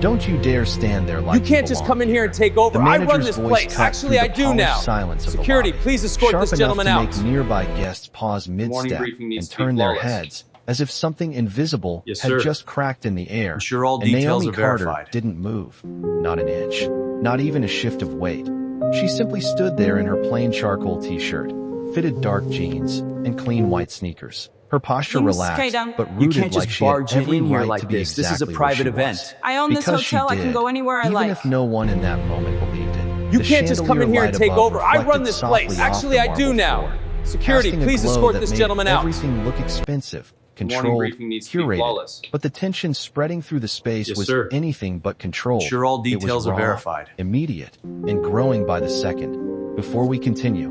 Don't you dare stand there like You can't just come in here and take over. I run this place. Actually, I do now. Security, please escort this gentleman out. To make nearby guests pause mid-step and turn their heads, as if something invisible had just cracked in the air. I'm sure all and details Naomi are Carter verified. didn't move, not an inch, not even a shift of weight. She simply stood there in her plain charcoal t-shirt, fitted dark jeans, and clean white sneakers. Her posture relaxed, but You rooted can't like just she had barge every in here right like to be this. This is a exactly where private she event. was. I own this Because she hotel. I can did, go anywhere I even like. if no one in that moment believed it. You The can't just come in chandelier here and light take above over. I run reflected this softly place. off Actually, the I do marble now. floor, Security, casting a please glow escort that this made gentleman out. everything look expensive, controlled, briefing needs to be curated. flawless. But the tension spreading through the space Yes, was sir. anything but controlled. Sure, all It was details are raw, verified. immediate, and growing by the second. Before we continue,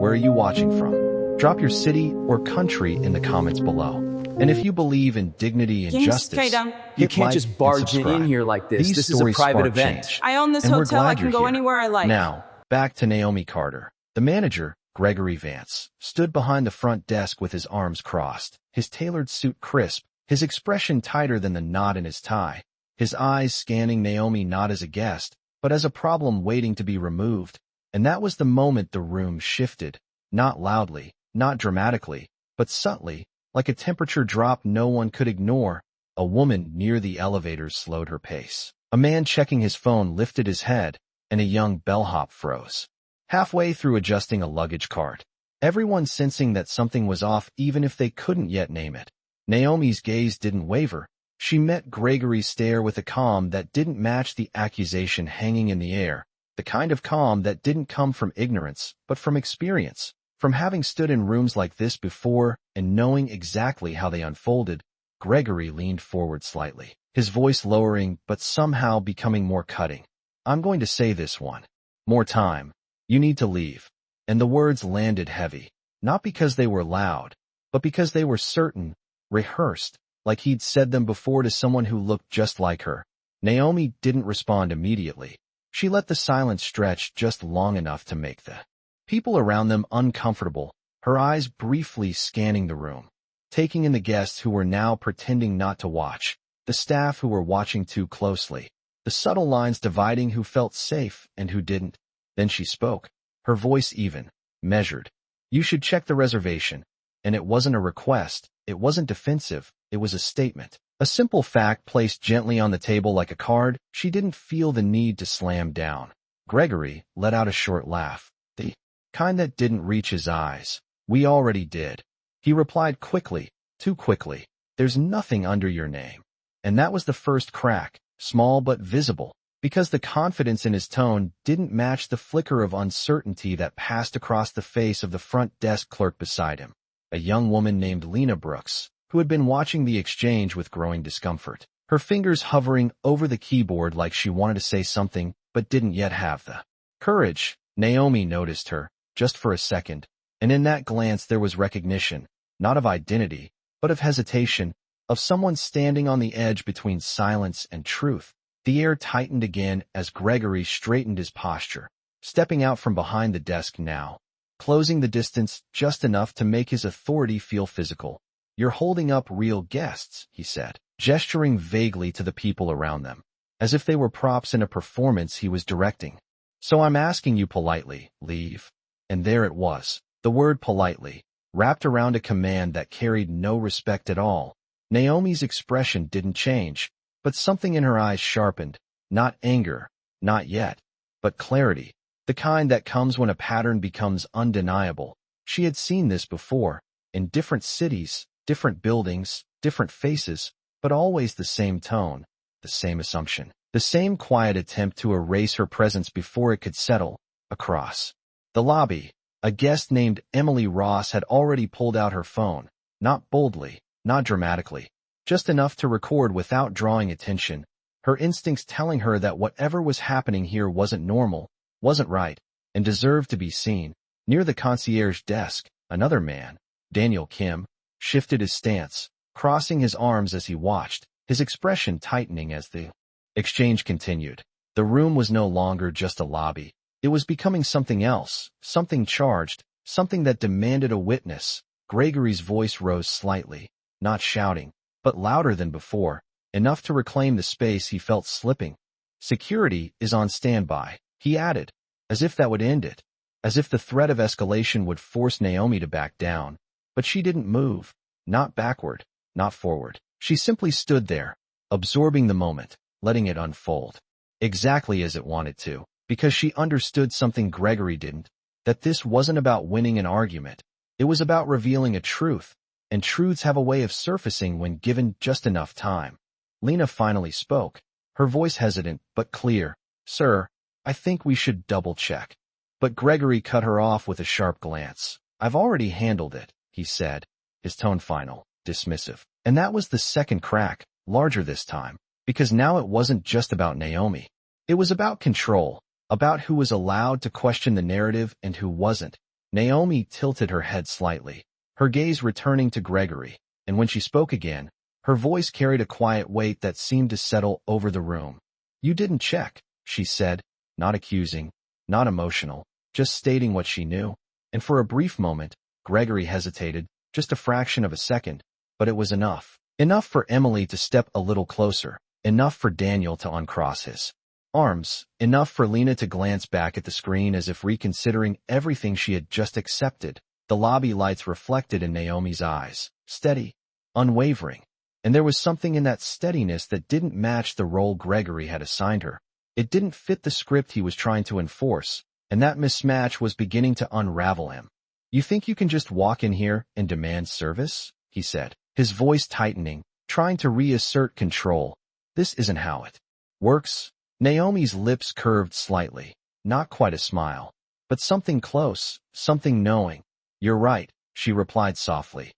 where are you watching from? Drop your city or country in the comments below. And if you believe in dignity and justice, You You hit can't like just and barge in subscribe. here like this. These This is a stories private spark event. change. I own this And we're hotel. I glad can you're go here. anywhere I like. Now, back to Naomi Carter. The manager, Gregory Vance, stood behind the front desk with his arms crossed, his tailored suit crisp, his expression tighter than the knot in his tie, his eyes scanning Naomi not as a guest, but as a problem waiting to be removed. And that was the moment the room shifted, not loudly, not dramatically, but subtly, like a temperature drop no one could ignore. A woman near the elevators slowed her pace. A man checking his phone lifted his head, and a young bellhop froze. Halfway through adjusting a luggage cart, everyone sensing that something was off even if they couldn't yet name it. Naomi's gaze didn't waver. She met Gregory's stare with a calm that didn't match the accusation hanging in the air, the kind of calm that didn't come from ignorance, but from experience, from having stood in rooms like this before and knowing exactly how they unfolded. Gregory leaned forward slightly, his voice lowering but somehow becoming more cutting. I'm going to say this one more time. You need to leave. And the words landed heavy, not because they were loud, but because they were certain, rehearsed, like he'd said them before to someone who looked just like her. Naomi didn't respond immediately. She let the silence stretch just long enough to make the people around them uncomfortable, her eyes briefly scanning the room, taking in the guests who were now pretending not to watch, the staff who were watching too closely, the subtle lines dividing who felt safe and who didn't. Then she spoke, her voice even, measured. You should check the reservation. And it wasn't a request, it wasn't defensive, it was a statement. A simple fact placed gently on the table like a card she didn't feel the need to slam down. Gregory let out a short laugh, the kind that didn't reach his eyes. We already did. He replied quickly, too quickly. There's nothing under your name. And that was the first crack, small but visible, because the confidence in his tone didn't match the flicker of uncertainty that passed across the face of the front desk clerk beside him, a young woman named Lena Brooks, who had been watching the exchange with growing discomfort, her fingers hovering over the keyboard like she wanted to say something but didn't yet have the courage. Naomi noticed her, just for a second, and in that glance there was recognition, not of identity, but of hesitation, of someone standing on the edge between silence and truth. The air tightened again as Gregory straightened his posture, stepping out from behind the desk now, closing the distance just enough to make his authority feel physical. You're holding up real guests, he said, gesturing vaguely to the people around them, as if they were props in a performance he was directing. So I'm asking you politely, leave. And there it was, the word politely, wrapped around a command that carried no respect at all. Naomi's expression didn't change, but something in her eyes sharpened, not anger, not yet, but clarity, the kind that comes when a pattern becomes undeniable. She had seen this before, in different cities, different buildings, different faces, but always the same tone, the same assumption, the same quiet attempt to erase her presence before it could settle. Across the lobby, a guest named Emily Ross had already pulled out her phone, not boldly, not dramatically, just enough to record without drawing attention, her instincts telling her that whatever was happening here wasn't normal, wasn't right, and deserved to be seen. Near the concierge desk, another man, Daniel Kim, shifted his stance, crossing his arms as he watched, his expression tightening as the exchange continued. The room was no longer just a lobby. It was becoming something else, something charged, something that demanded a witness. Gregory's voice rose slightly, not shouting, but louder than before. enough to reclaim the space he felt slipping. Security is on standby, he added, as if that would end it, as if the threat of escalation would force Naomi to back down. But she didn't move, not backward, not forward. She simply stood there, absorbing the moment, letting it unfold, exactly as it wanted to, because she understood something Gregory didn't, that this wasn't about winning an argument. It was about revealing a truth, and truths have a way of surfacing when given just enough time. Lena finally spoke, her voice hesitant but clear. "Sir, I think we should double-check." But Gregory cut her off with a sharp glance. "I've already handled it," he said, his tone final, dismissive. And that was the second crack, larger this time, because now it wasn't just about Naomi. It was about control, about who was allowed to question the narrative and who wasn't. Naomi tilted her head slightly, her gaze returning to Gregory, and when she spoke again, her voice carried a quiet weight that seemed to settle over the room. "You didn't check," she said, not accusing, not emotional, just stating what she knew. And for a brief moment, Gregory hesitated, just a fraction of a second, but it was enough. Enough for Emily to step a little closer, enough for Daniel to uncross his arms, enough for Lena to glance back at the screen as if reconsidering everything she had just accepted. The lobby lights reflected in Naomi's eyes, steady, unwavering, and there was something in that steadiness that didn't match the role Gregory had assigned her. It didn't fit the script he was trying to enforce, and that mismatch was beginning to unravel him. "You think you can just walk in here and demand service?" he said, his voice tightening, trying to reassert control. "This isn't how it works." Naomi's lips curved slightly, not quite a smile, but something close, something knowing. "You're right," she replied softly.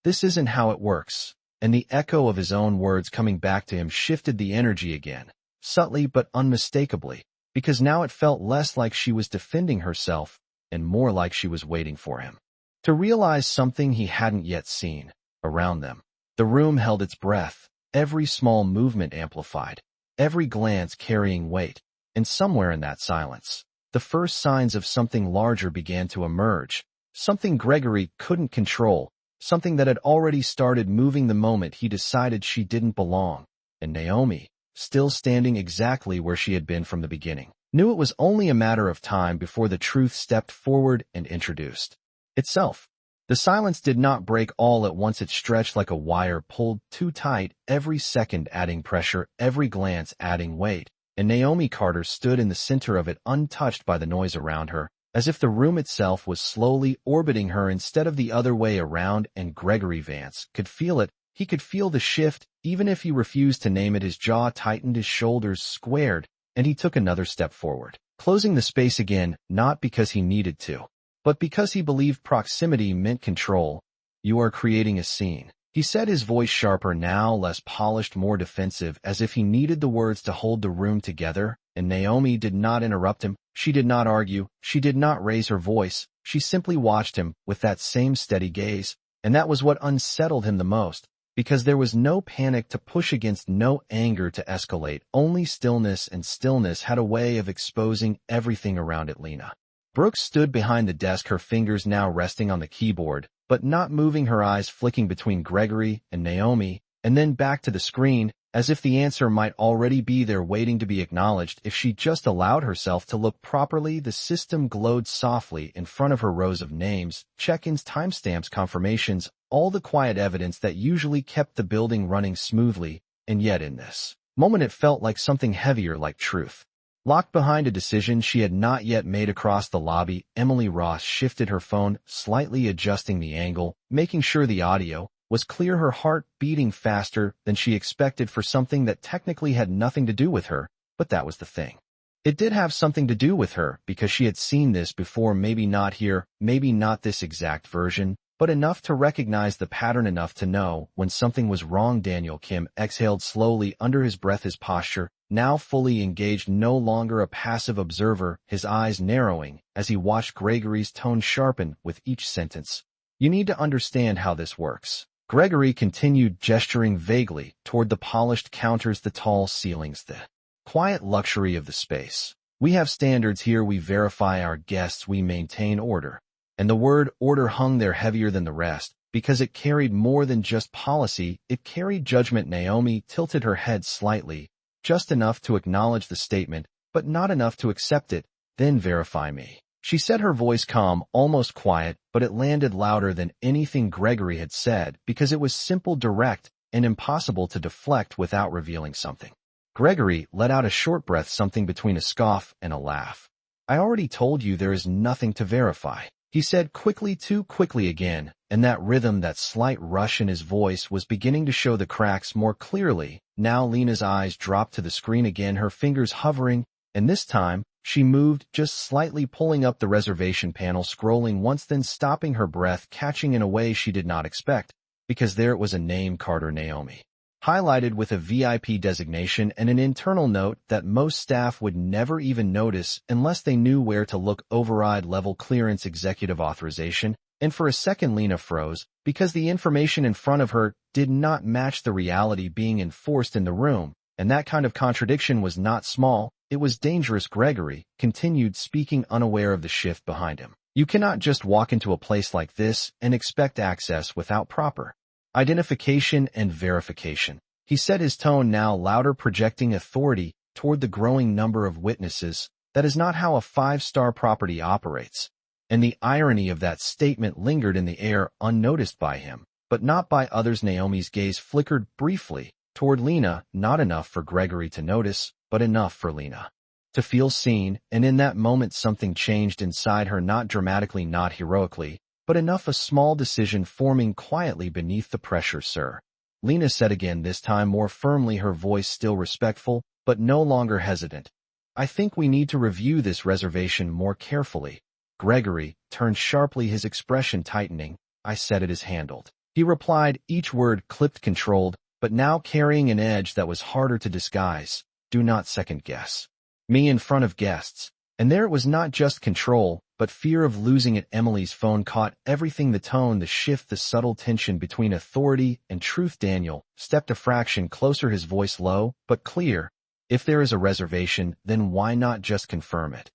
"This isn't how it works." And the echo of his own words coming back to him shifted the energy again, subtly but unmistakably, because now it felt less like she was defending herself and more like she was waiting for him to realize something he hadn't yet seen. Around them, the room held its breath, every small movement amplified, every glance carrying weight, and somewhere in that silence, the first signs of something larger began to emerge, something Gregory couldn't control, something that had already started moving the moment he decided she didn't belong. And Naomi, still standing exactly where she had been from the beginning, knew it was only a matter of time before the truth stepped forward and introduced itself. The silence did not break all at once. It stretched like a wire pulled too tight, every second adding pressure, every glance adding weight, and Naomi Carter stood in the center of it, untouched by the noise around her, as if the room itself was slowly orbiting her instead of the other way around. And Gregory Vance could feel it. He could feel the shift, even if he refused to name it. His jaw tightened, his shoulders squared, and he took another step forward, closing the space again, not because he needed to, but because he believed proximity meant control. "You are creating a scene," he said, his voice sharper now, less polished, more defensive, as if he needed the words to hold the room together. And Naomi did not interrupt him. She did not argue. She did not raise her voice. She simply watched him with that same steady gaze. And that was what unsettled him the most, because there was no panic to push against, no anger to escalate, only stillness, and stillness had a way of exposing everything around it. Lena Brooks stood behind the desk, her fingers now resting on the keyboard, but not moving, her eyes flicking between Gregory and Naomi, and then back to the screen, as if the answer might already be there waiting to be acknowledged if she just allowed herself to look properly. The system glowed softly in front of her, rows of names, check-ins, timestamps, confirmations, all the quiet evidence that usually kept the building running smoothly. And yet in this moment it felt like something heavier, like truth locked behind a decision she had not yet made. Across the lobby, Emily Ross shifted her phone, slightly adjusting the angle, making sure the audio was clear, her heart beating faster than she expected for something that technically had nothing to do with her. But that was the thing. It did have something to do with her, because she had seen this before, maybe not here, maybe not this exact version, but enough to recognize the pattern, enough to know when something was wrong. Daniel Kim exhaled slowly under his breath, his posture now fully engaged, no longer a passive observer, his eyes narrowing as he watched Gregory's tone sharpen with each sentence. "You need to understand how this works." Gregory continued, gesturing vaguely toward the polished counters, the tall ceilings, the quiet luxury of the space. "We have standards here. We verify our guests. We maintain order." And the word order hung there heavier than the rest, because it carried more than just policy, it carried judgment. Naomi tilted her head slightly, just enough to acknowledge the statement, but not enough to accept it. Then verify me. She said, her voice calm, almost quiet, but it landed louder than anything Gregory had said because it was simple, direct, and impossible to deflect without revealing something. Gregory let out a short breath, something between a scoff and a laugh. I already told you there is nothing to verify, he said quickly, too quickly again, and that rhythm, that slight rush in his voice was beginning to show the cracks more clearly. Now Lena's eyes dropped to the screen again, her fingers hovering, and this time, she moved just slightly, pulling up the reservation panel, scrolling once, then stopping, her breath catching in a way she did not expect, because there it was, a name, Carter Naomi, highlighted with a VIP designation and an internal note that most staff would never even notice unless they knew where to look. Override level clearance, executive authorization. And for a second Lena froze, because the information in front of her did not match the reality being enforced in the room, and that kind of contradiction was not small, it was dangerous. Gregory continued, speaking, unaware of the shift behind him. You cannot just walk into a place like this and expect access without proper identification and verification, he said, his tone now louder, projecting authority toward the growing number of witnesses. That is not how a five-star property operates. And the irony of that statement lingered in the air, unnoticed by him, but not by others. Naomi's gaze flickered briefly toward Lena, not enough for Gregory to notice, but enough for Lena to feel seen, and in that moment something changed inside her, not dramatically, not heroically, but enough, a small decision forming quietly beneath the pressure. Sir, Lena said again, this time more firmly, her voice still respectful, but no longer hesitant. I think we need to review this reservation more carefully. Gregory turned sharply, his expression tightening. I said it is handled, he replied, each word clipped, controlled, but now carrying an edge that was harder to disguise. Do not second-guess me in front of guests. And there it was, not just control, but fear of losing it. Emily's phone caught everything, the tone, the shift, the subtle tension between authority and truth. Daniel stepped a fraction closer, his voice low but clear. If there is a reservation, then why not just confirm it?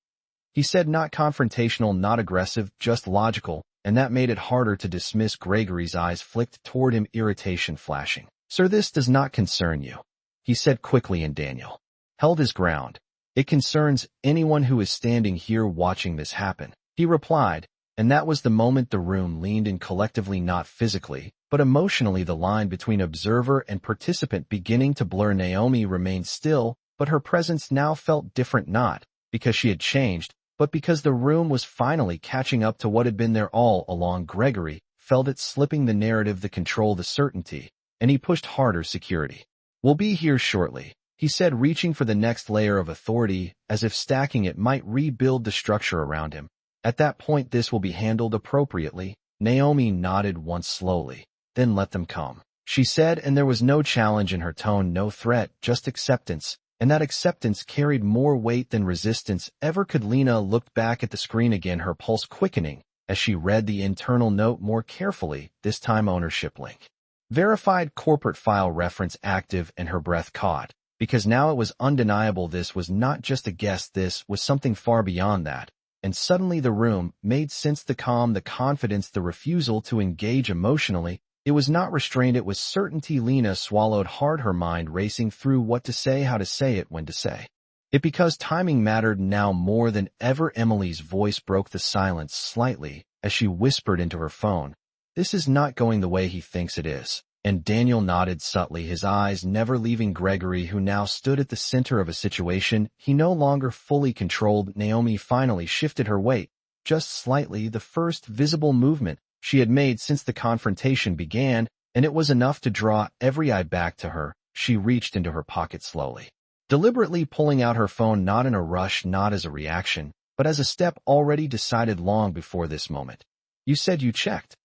He said, not confrontational, not aggressive, just logical, and that made it harder to dismiss. Gregory's eyes flicked toward him, irritation flashing. Sir, this does not concern you, he said quickly, and Daniel held his ground. It concerns anyone who is standing here watching this happen, he replied, and that was the moment the room leaned in collectively, not physically, but emotionally, the line between observer and participant beginning to blur. Naomi remained still, but her presence now felt different, not because she had changed, but because the room was finally catching up to what had been there all along. Gregory felt it slipping, the narrative, the control, the certainty, and he pushed harder. Security will be here shortly, he said, reaching for the next layer of authority, as if stacking it might rebuild the structure around him. At that point, this will be handled appropriately. Naomi nodded once slowly. Then let them come, she said, and there was no challenge in her tone, no threat, just acceptance, and that acceptance carried more weight than resistance ever could. Lena looked back at the screen again, her pulse quickening as she read the internal note more carefully, this time ownership link. Verified corporate file reference active, and her breath caught. Because now it was undeniable, this was not just a guess, this was something far beyond that. And suddenly the room made sense, the calm, the confidence, the refusal to engage emotionally. It was not restraint, it was certainty. Lena swallowed hard, her mind racing through what to say, how to say it, when to say it, because timing mattered now more than ever. Emily's voice broke the silence slightly as she whispered into her phone, this is not going the way he thinks it is. And Daniel nodded subtly, his eyes never leaving Gregory, who now stood at the center of a situation he no longer fully controlled. Naomi finally shifted her weight, just slightly, the first visible movement she had made since the confrontation began, and it was enough to draw every eye back to her. She reached into her pocket slowly, deliberately pulling out her phone, not in a rush, not as a reaction, but as a step already decided long before this moment. You said you checked,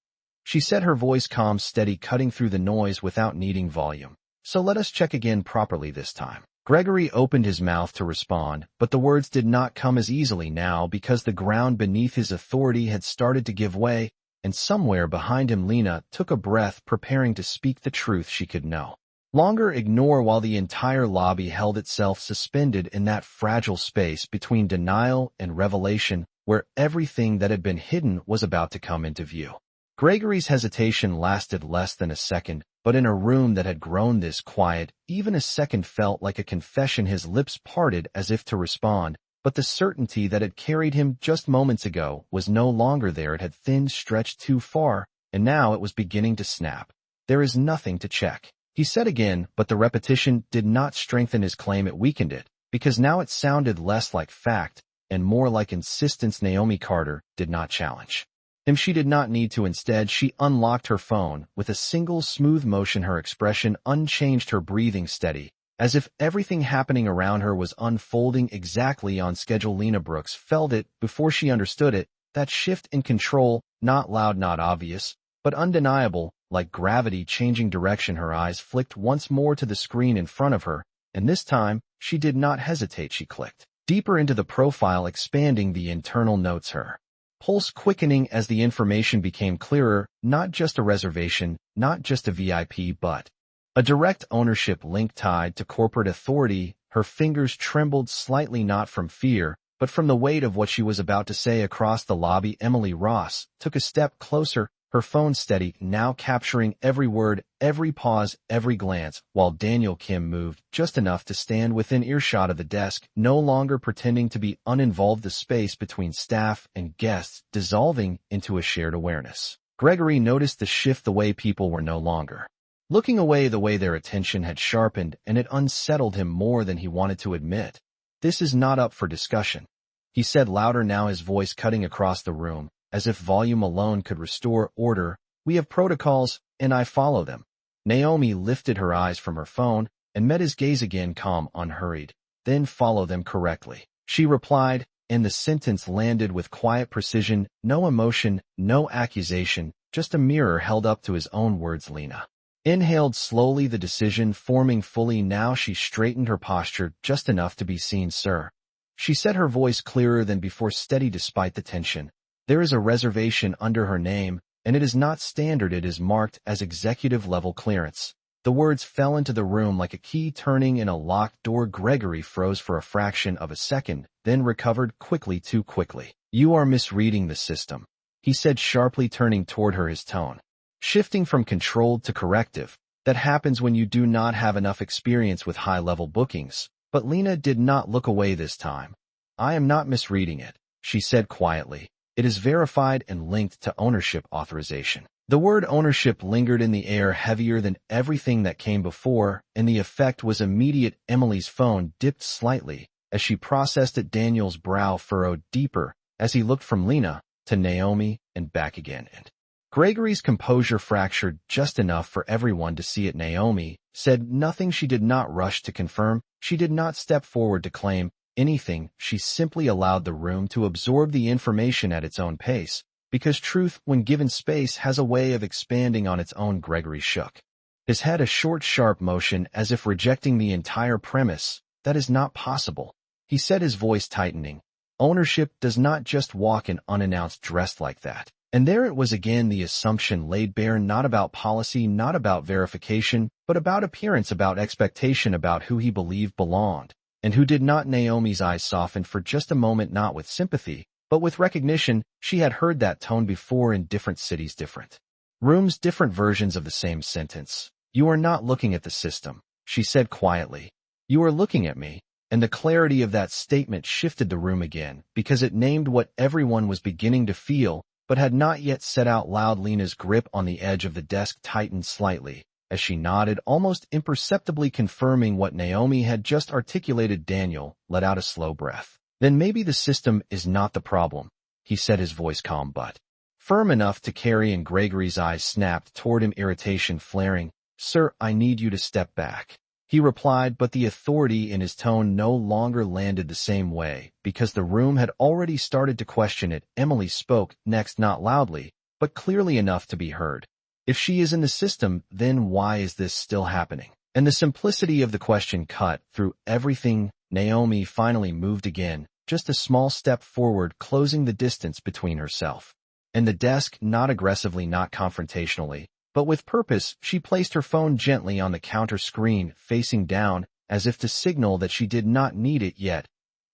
she said, her voice calm, steady, cutting through the noise without needing volume. So let us check again properly this time. Gregory opened his mouth to respond, but the words did not come as easily now, because the ground beneath his authority had started to give way, and somewhere behind him Lena took a breath, preparing to speak the truth she could no longer ignore, while the entire lobby held itself suspended in that fragile space between denial and revelation, where everything that had been hidden was about to come into view. Gregory's hesitation lasted less than a second, but in a room that had grown this quiet, even a second felt like a confession. His lips parted as if to respond, but the certainty that had carried him just moments ago was no longer there. It had thinned, stretched too far, and now it was beginning to snap. "There is nothing to check," he said again, but the repetition did not strengthen his claim. It weakened it, because now it sounded less like fact and more like insistence. Naomi Carter did not challenge him. She did not need to. Instead, she unlocked her phone with a single smooth motion, her expression unchanged, her breathing steady, as if everything happening around her was unfolding exactly on schedule. Lena Brooks felt it before she understood it, that shift in control, not loud, not obvious, but undeniable, like gravity changing direction. Her eyes flicked once more to the screen in front of her, and this time, she did not hesitate. She clicked deeper into the profile, expanding the internal notes, her pulse quickening as the information became clearer. Not just a reservation, not just a VIP, but a direct ownership link tied to corporate authority. Her fingers trembled slightly, not from fear, but from the weight of what she was about to say. Across the lobby, Emily Ross took a step closer, her phone steady, now capturing every word, every pause, every glance, while Daniel Kim moved just enough to stand within earshot of the desk, no longer pretending to be uninvolved. The space between staff and guests dissolving into a shared awareness. Gregory noticed the shift, the way people were no longer looking away, the way their attention had sharpened, and it unsettled him more than he wanted to admit. "This is not up for discussion," he said louder now, his voice cutting across the room, as if volume alone could restore order. "We have protocols, and I follow them." Naomi lifted her eyes from her phone and met his gaze again, calm, unhurried. "Then follow them correctly," she replied, and the sentence landed with quiet precision, no emotion, no accusation, just a mirror held up to his own words. Lena inhaled slowly, the decision forming fully now. She straightened her posture just enough to be seen. "Sir," she said, her voice clearer than before, steady despite the tension. "There is a reservation under her name, and it is not standard. It is marked as executive-level clearance." The words fell into the room like a key turning in a locked door. Gregory froze for a fraction of a second, then recovered quickly, too quickly. "You are misreading the system," he said sharply, turning toward her, his tone shifting from controlled to corrective. "That happens when you do not have enough experience with high-level bookings." But Lena did not look away this time. "I am not misreading it," she said quietly. "It is verified and linked to ownership authorization." The word ownership lingered in the air, heavier than everything that came before, and the effect was immediate. Emily's phone dipped slightly as she processed it. Daniel's brow furrowed deeper as he looked from Lena to Naomi and back again, and Gregory's composure fractured just enough for everyone to see it. Naomi said nothing. She did not rush to confirm. She did not step forward to claim anything. She simply allowed the room to absorb the information at its own pace, because truth, when given space, has a way of expanding on its own. Gregory shook his head, a short, sharp motion as if rejecting the entire premise. "That is not possible," he said, his voice tightening. "Ownership does not just walk in unannounced dressed like that." And there it was again, the assumption laid bare, not about policy, not about verification, but about appearance, about expectation, about who he believed belonged and who did not. Naomi's eyes softened for just a moment, not with sympathy, but with recognition. She had heard that tone before in different cities, different rooms, different versions of the same sentence. "You are not looking at the system," she said quietly. "You are looking at me." And the clarity of that statement shifted the room again, because it named what everyone was beginning to feel, but had not yet said out loud. Lena's grip on the edge of the desk tightened slightly as she nodded, almost imperceptibly confirming what Naomi had just articulated. Daniel let out a slow breath. "Then maybe the system is not the problem," he said, his voice calm but firm enough to carry. And Gregory's eyes snapped toward him, irritation flaring. "Sir, I need you to step back," he replied, but the authority in his tone no longer landed the same way, because the room had already started to question it. Emily spoke next, not loudly, but clearly enough to be heard. "If she is in the system, then why is this still happening?" And the simplicity of the question cut through everything. Naomi finally moved again, just a small step forward, closing the distance between herself and the desk, not aggressively, not confrontationally, but with purpose. She placed her phone gently on the counter screen, facing down, as if to signal that she did not need it yet.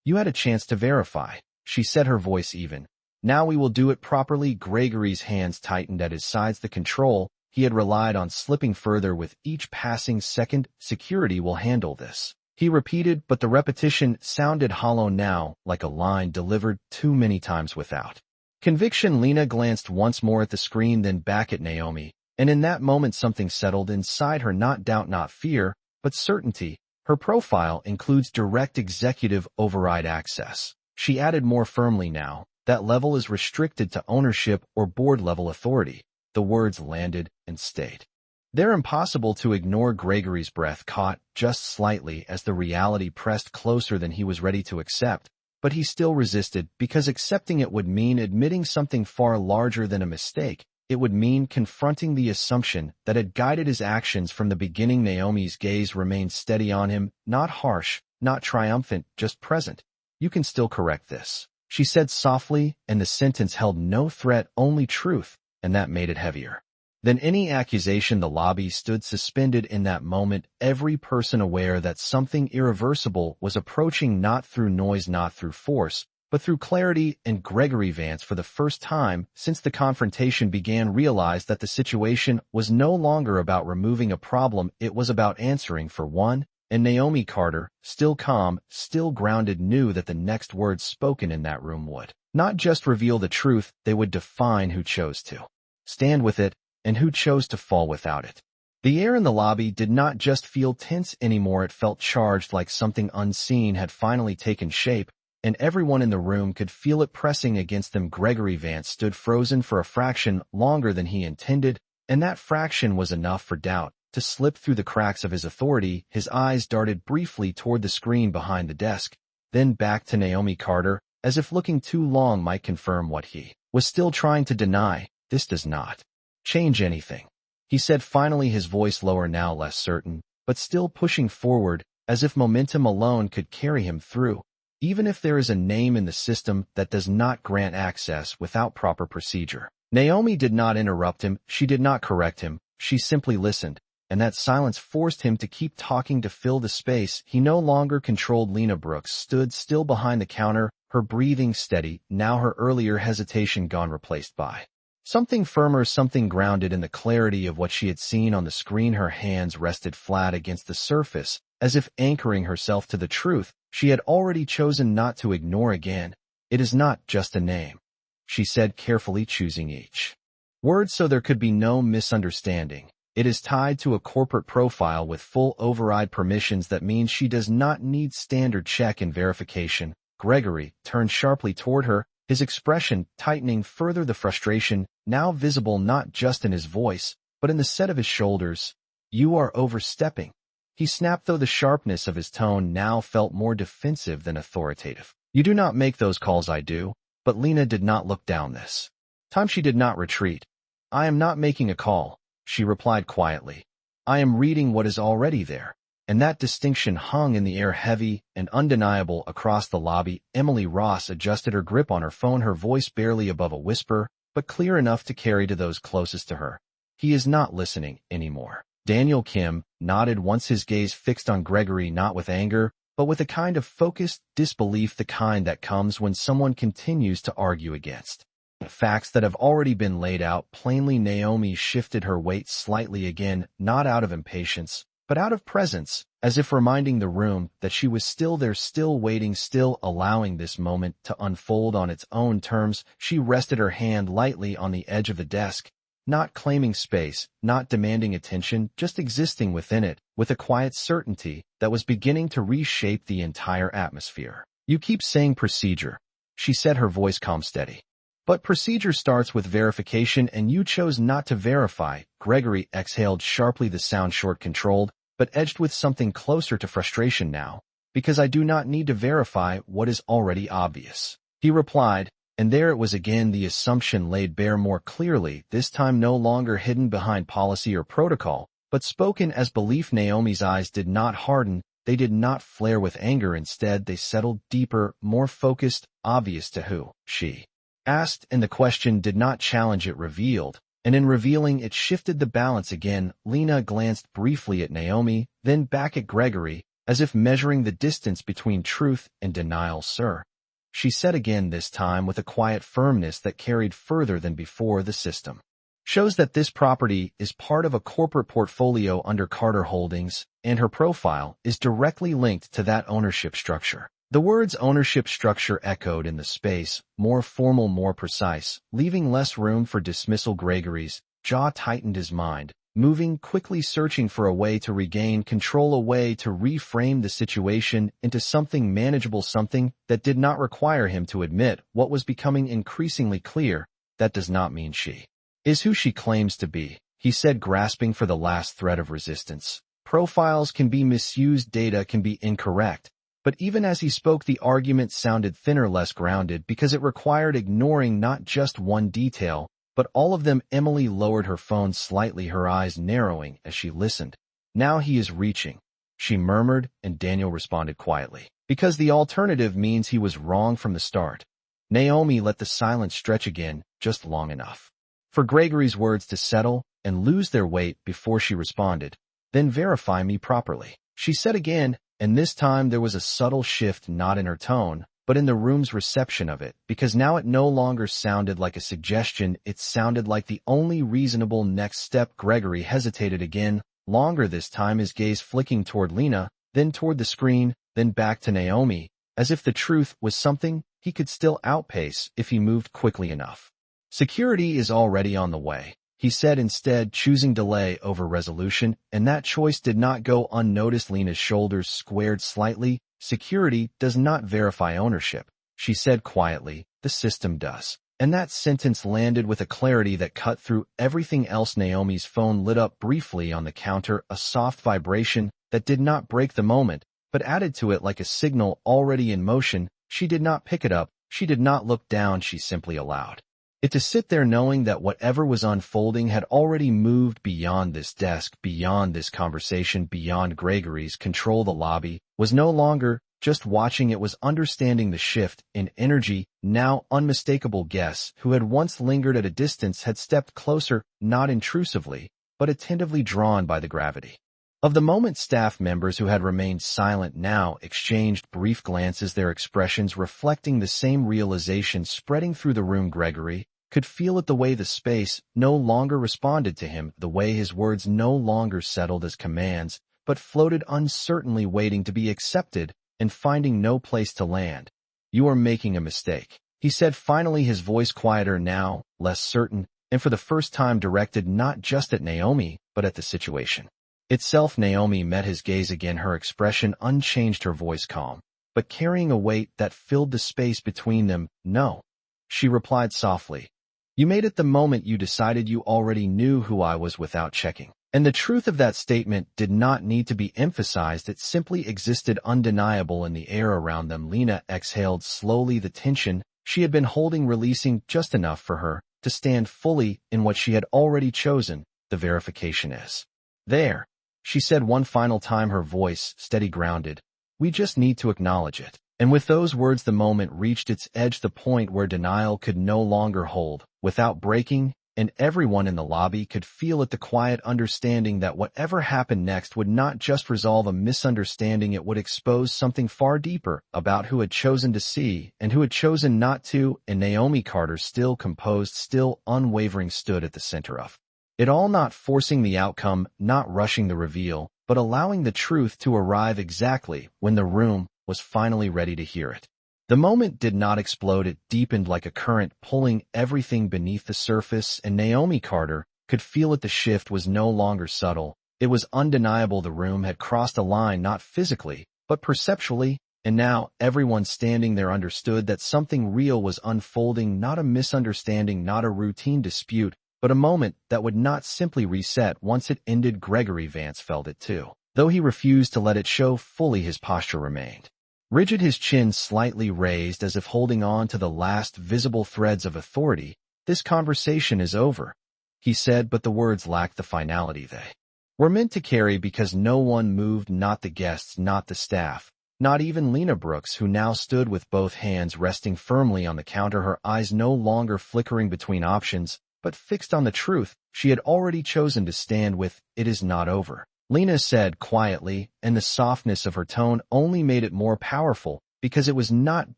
"You had a chance to verify," she said, her voice even. Now we will do it properly. Gregory's hands tightened at his sides. The control he had relied on slipping further with each passing second. Security will handle this, he repeated, but the repetition sounded hollow now, like a line delivered too many times without conviction. Lena glanced once more at the screen, then back at Naomi, and in that moment something settled inside her, not doubt, not fear, but certainty. Her profile includes direct executive override access. She added more firmly now, that level is restricted to ownership or board-level authority. The words landed and stayed. They're impossible to ignore. Gregory's breath caught just slightly as the reality pressed closer than he was ready to accept, but he still resisted, because accepting it would mean admitting something far larger than a mistake. It would mean confronting the assumption that had guided his actions from the beginning. Naomi's gaze remained steady on him, not harsh, not triumphant, just present. You can still correct this, she said softly, and the sentence held no threat, only truth, and that made it heavier than any accusation. The lobby stood suspended in that moment, every person aware that something irreversible was approaching, not through noise, not through force, but through clarity. And Gregory Vance, for the first time since the confrontation began, realized that the situation was no longer about removing a problem, it was about answering for one. And Naomi Carter, still calm, still grounded, knew that the next words spoken in that room would not just reveal the truth, they would define who chose to stand with it and who chose to fall without it. The air in the lobby did not just feel tense anymore, it felt charged, like something unseen had finally taken shape, and everyone in the room could feel it pressing against them. Gregory Vance stood frozen for a fraction longer than he intended, and that fraction was enough for doubt to slip through the cracks of his authority. His eyes darted briefly toward the screen behind the desk, then back to Naomi Carter, as if looking too long might confirm what he was still trying to deny. This does not change anything, he said finally, his voice lower now, less certain, but still pushing forward, as if momentum alone could carry him through. Even if there is a name in the system that does not grant access without proper procedure. Naomi did not interrupt him, she did not correct him, she simply listened, and that silence forced him to keep talking, to fill the space he no longer controlled. Lena Brooks stood still behind the counter, her breathing steady, now her earlier hesitation gone, replaced by something firmer, something grounded in the clarity of what she had seen on the screen. Her hands rested flat against the surface, as if anchoring herself to the truth she had already chosen not to ignore again. It is not just a name, she said carefully, choosing each word so there could be no misunderstanding. It is tied to a corporate profile with full override permissions. That means she does not need standard check and verification. Gregory turned sharply toward her, his expression tightening further, the frustration now visible not just in his voice, but in the set of his shoulders. You are overstepping, he snapped, though the sharpness of his tone now felt more defensive than authoritative. You do not make those calls, I do. But Lena did not look down this time. She did not retreat. I am not making a call, she replied quietly. I am reading what is already there. And that distinction hung in the air, heavy and undeniable. Across the lobby, Emily Ross adjusted her grip on her phone, her voice barely above a whisper, but clear enough to carry to those closest to her. He is not listening anymore. Daniel Kim nodded once, his gaze fixed on Gregory, not with anger, but with a kind of focused disbelief, the kind that comes when someone continues to argue against facts that have already been laid out plainly. Naomi shifted her weight slightly again, not out of impatience, but out of presence, as if reminding the room that she was still there, still waiting, still allowing this moment to unfold on its own terms. She rested her hand lightly on the edge of the desk, not claiming space, not demanding attention, just existing within it, with a quiet certainty that was beginning to reshape the entire atmosphere. You keep saying procedure, she said, her voice calm, steady. But procedure starts with verification, and you chose not to verify. Gregory exhaled sharply, the sound short, controlled, but edged with something closer to frustration now. Because I do not need to verify what is already obvious, he replied, and there it was again, the assumption laid bare more clearly, this time no longer hidden behind policy or protocol, but spoken as belief. Naomi's eyes did not harden, they did not flare with anger, instead they settled deeper, more focused. Obvious to who? She asked, and the question did not challenge, it revealed. And in revealing, it shifted the balance again. Lena glanced briefly at Naomi, then back at Gregory, as if measuring the distance between truth and denial. Sir, she said again, this time with a quiet firmness that carried further than before. The system shows that this property is part of a corporate portfolio under Carter Holdings, and her profile is directly linked to that ownership structure. The words ownership structure echoed in the space, more formal, more precise, leaving less room for dismissal. Gregory's jaw tightened, his mind moving quickly, searching for a way to regain control, a way to reframe the situation into something manageable, something that did not require him to admit what was becoming increasingly clear. That does not mean she is who she claims to be, he said, grasping for the last thread of resistance. Profiles can be misused, data can be incorrect. But even as he spoke, the argument sounded thinner, less grounded, because it required ignoring not just one detail, but all of them. Emily lowered her phone slightly, her eyes narrowing as she listened. Now he is reaching, she murmured, and Daniel responded quietly, because the alternative means he was wrong from the start. Naomi let the silence stretch again, just long enough for Gregory's words to settle and lose their weight before she responded. Then verify me properly, she said again, and this time there was a subtle shift, not in her tone, but in the room's reception of it, because now it no longer sounded like a suggestion, it sounded like the only reasonable next step. Gregory hesitated again, longer this time, his gaze flicking toward Lena, then toward the screen, then back to Naomi, as if the truth was something he could still outpace if he moved quickly enough. Security is already on the way, he said, instead choosing delay over resolution, and that choice did not go unnoticed. Lena's shoulders squared slightly. Security does not verify ownership, she said quietly, the system does. And that sentence landed with a clarity that cut through everything else. Naomi's phone lit up briefly on the counter, a soft vibration that did not break the moment, but added to it like a signal already in motion. She did not pick it up, she did not look down, she simply allowed it to sit there, knowing that whatever was unfolding had already moved beyond this desk, beyond this conversation, beyond Gregory's control. The lobby was no longer just watching, it was understanding the shift in energy. Now unmistakable guests who had once lingered at a distance had stepped closer, not intrusively, but attentively drawn by the gravity of the moment. Staff members who had remained silent now exchanged brief glances, their expressions reflecting the same realization spreading through the room. Gregory could feel it, the way the space no longer responded to him, the way his words no longer settled as commands, but floated uncertainly, waiting to be accepted and finding no place to land. You are making a mistake, he said finally, his voice quieter now, less certain, and for the first time directed not just at Naomi, but at the situation itself. Naomi met his gaze again, her expression unchanged, her voice calm, but carrying a weight that filled the space between them. No, she replied softly. You made it the moment you decided you already knew who I was without checking. And the truth of that statement did not need to be emphasized, it simply existed, undeniable in the air around them. Lena exhaled slowly, the tension she had been holding releasing just enough for her to stand fully in what she had already chosen. The verification is there, she said one final time, her voice steady, grounded. We just need to acknowledge it. And with those words the moment reached its edge, the point where denial could no longer hold. Without breaking, and everyone in the lobby could feel it, the quiet understanding that whatever happened next would not just resolve a misunderstanding, it would expose something far deeper about who had chosen to see and who had chosen not to. And Naomi Carter, still composed, still unwavering, stood at the center of it all, not forcing the outcome, not rushing the reveal, but allowing the truth to arrive exactly when the room was finally ready to hear it. The moment did not explode, it deepened like a current, pulling everything beneath the surface, and Naomi Carter could feel it. The shift was no longer subtle, it was undeniable. The room had crossed a line, not physically, but perceptually, and now everyone standing there understood that something real was unfolding, not a misunderstanding, not a routine dispute, but a moment that would not simply reset once it ended. Gregory Vance felt it too, though he refused to let it show fully. His posture remained rigid, his chin slightly raised as if holding on to the last visible threads of authority. This conversation is over, he said, but the words lacked the finality they were meant to carry, because no one moved, not the guests, not the staff, not even Lena Brooks, who now stood with both hands resting firmly on the counter, her eyes no longer flickering between options, but fixed on the truth she had already chosen to stand with. It is not over, Lena said quietly, and the softness of her tone only made it more powerful. because it was not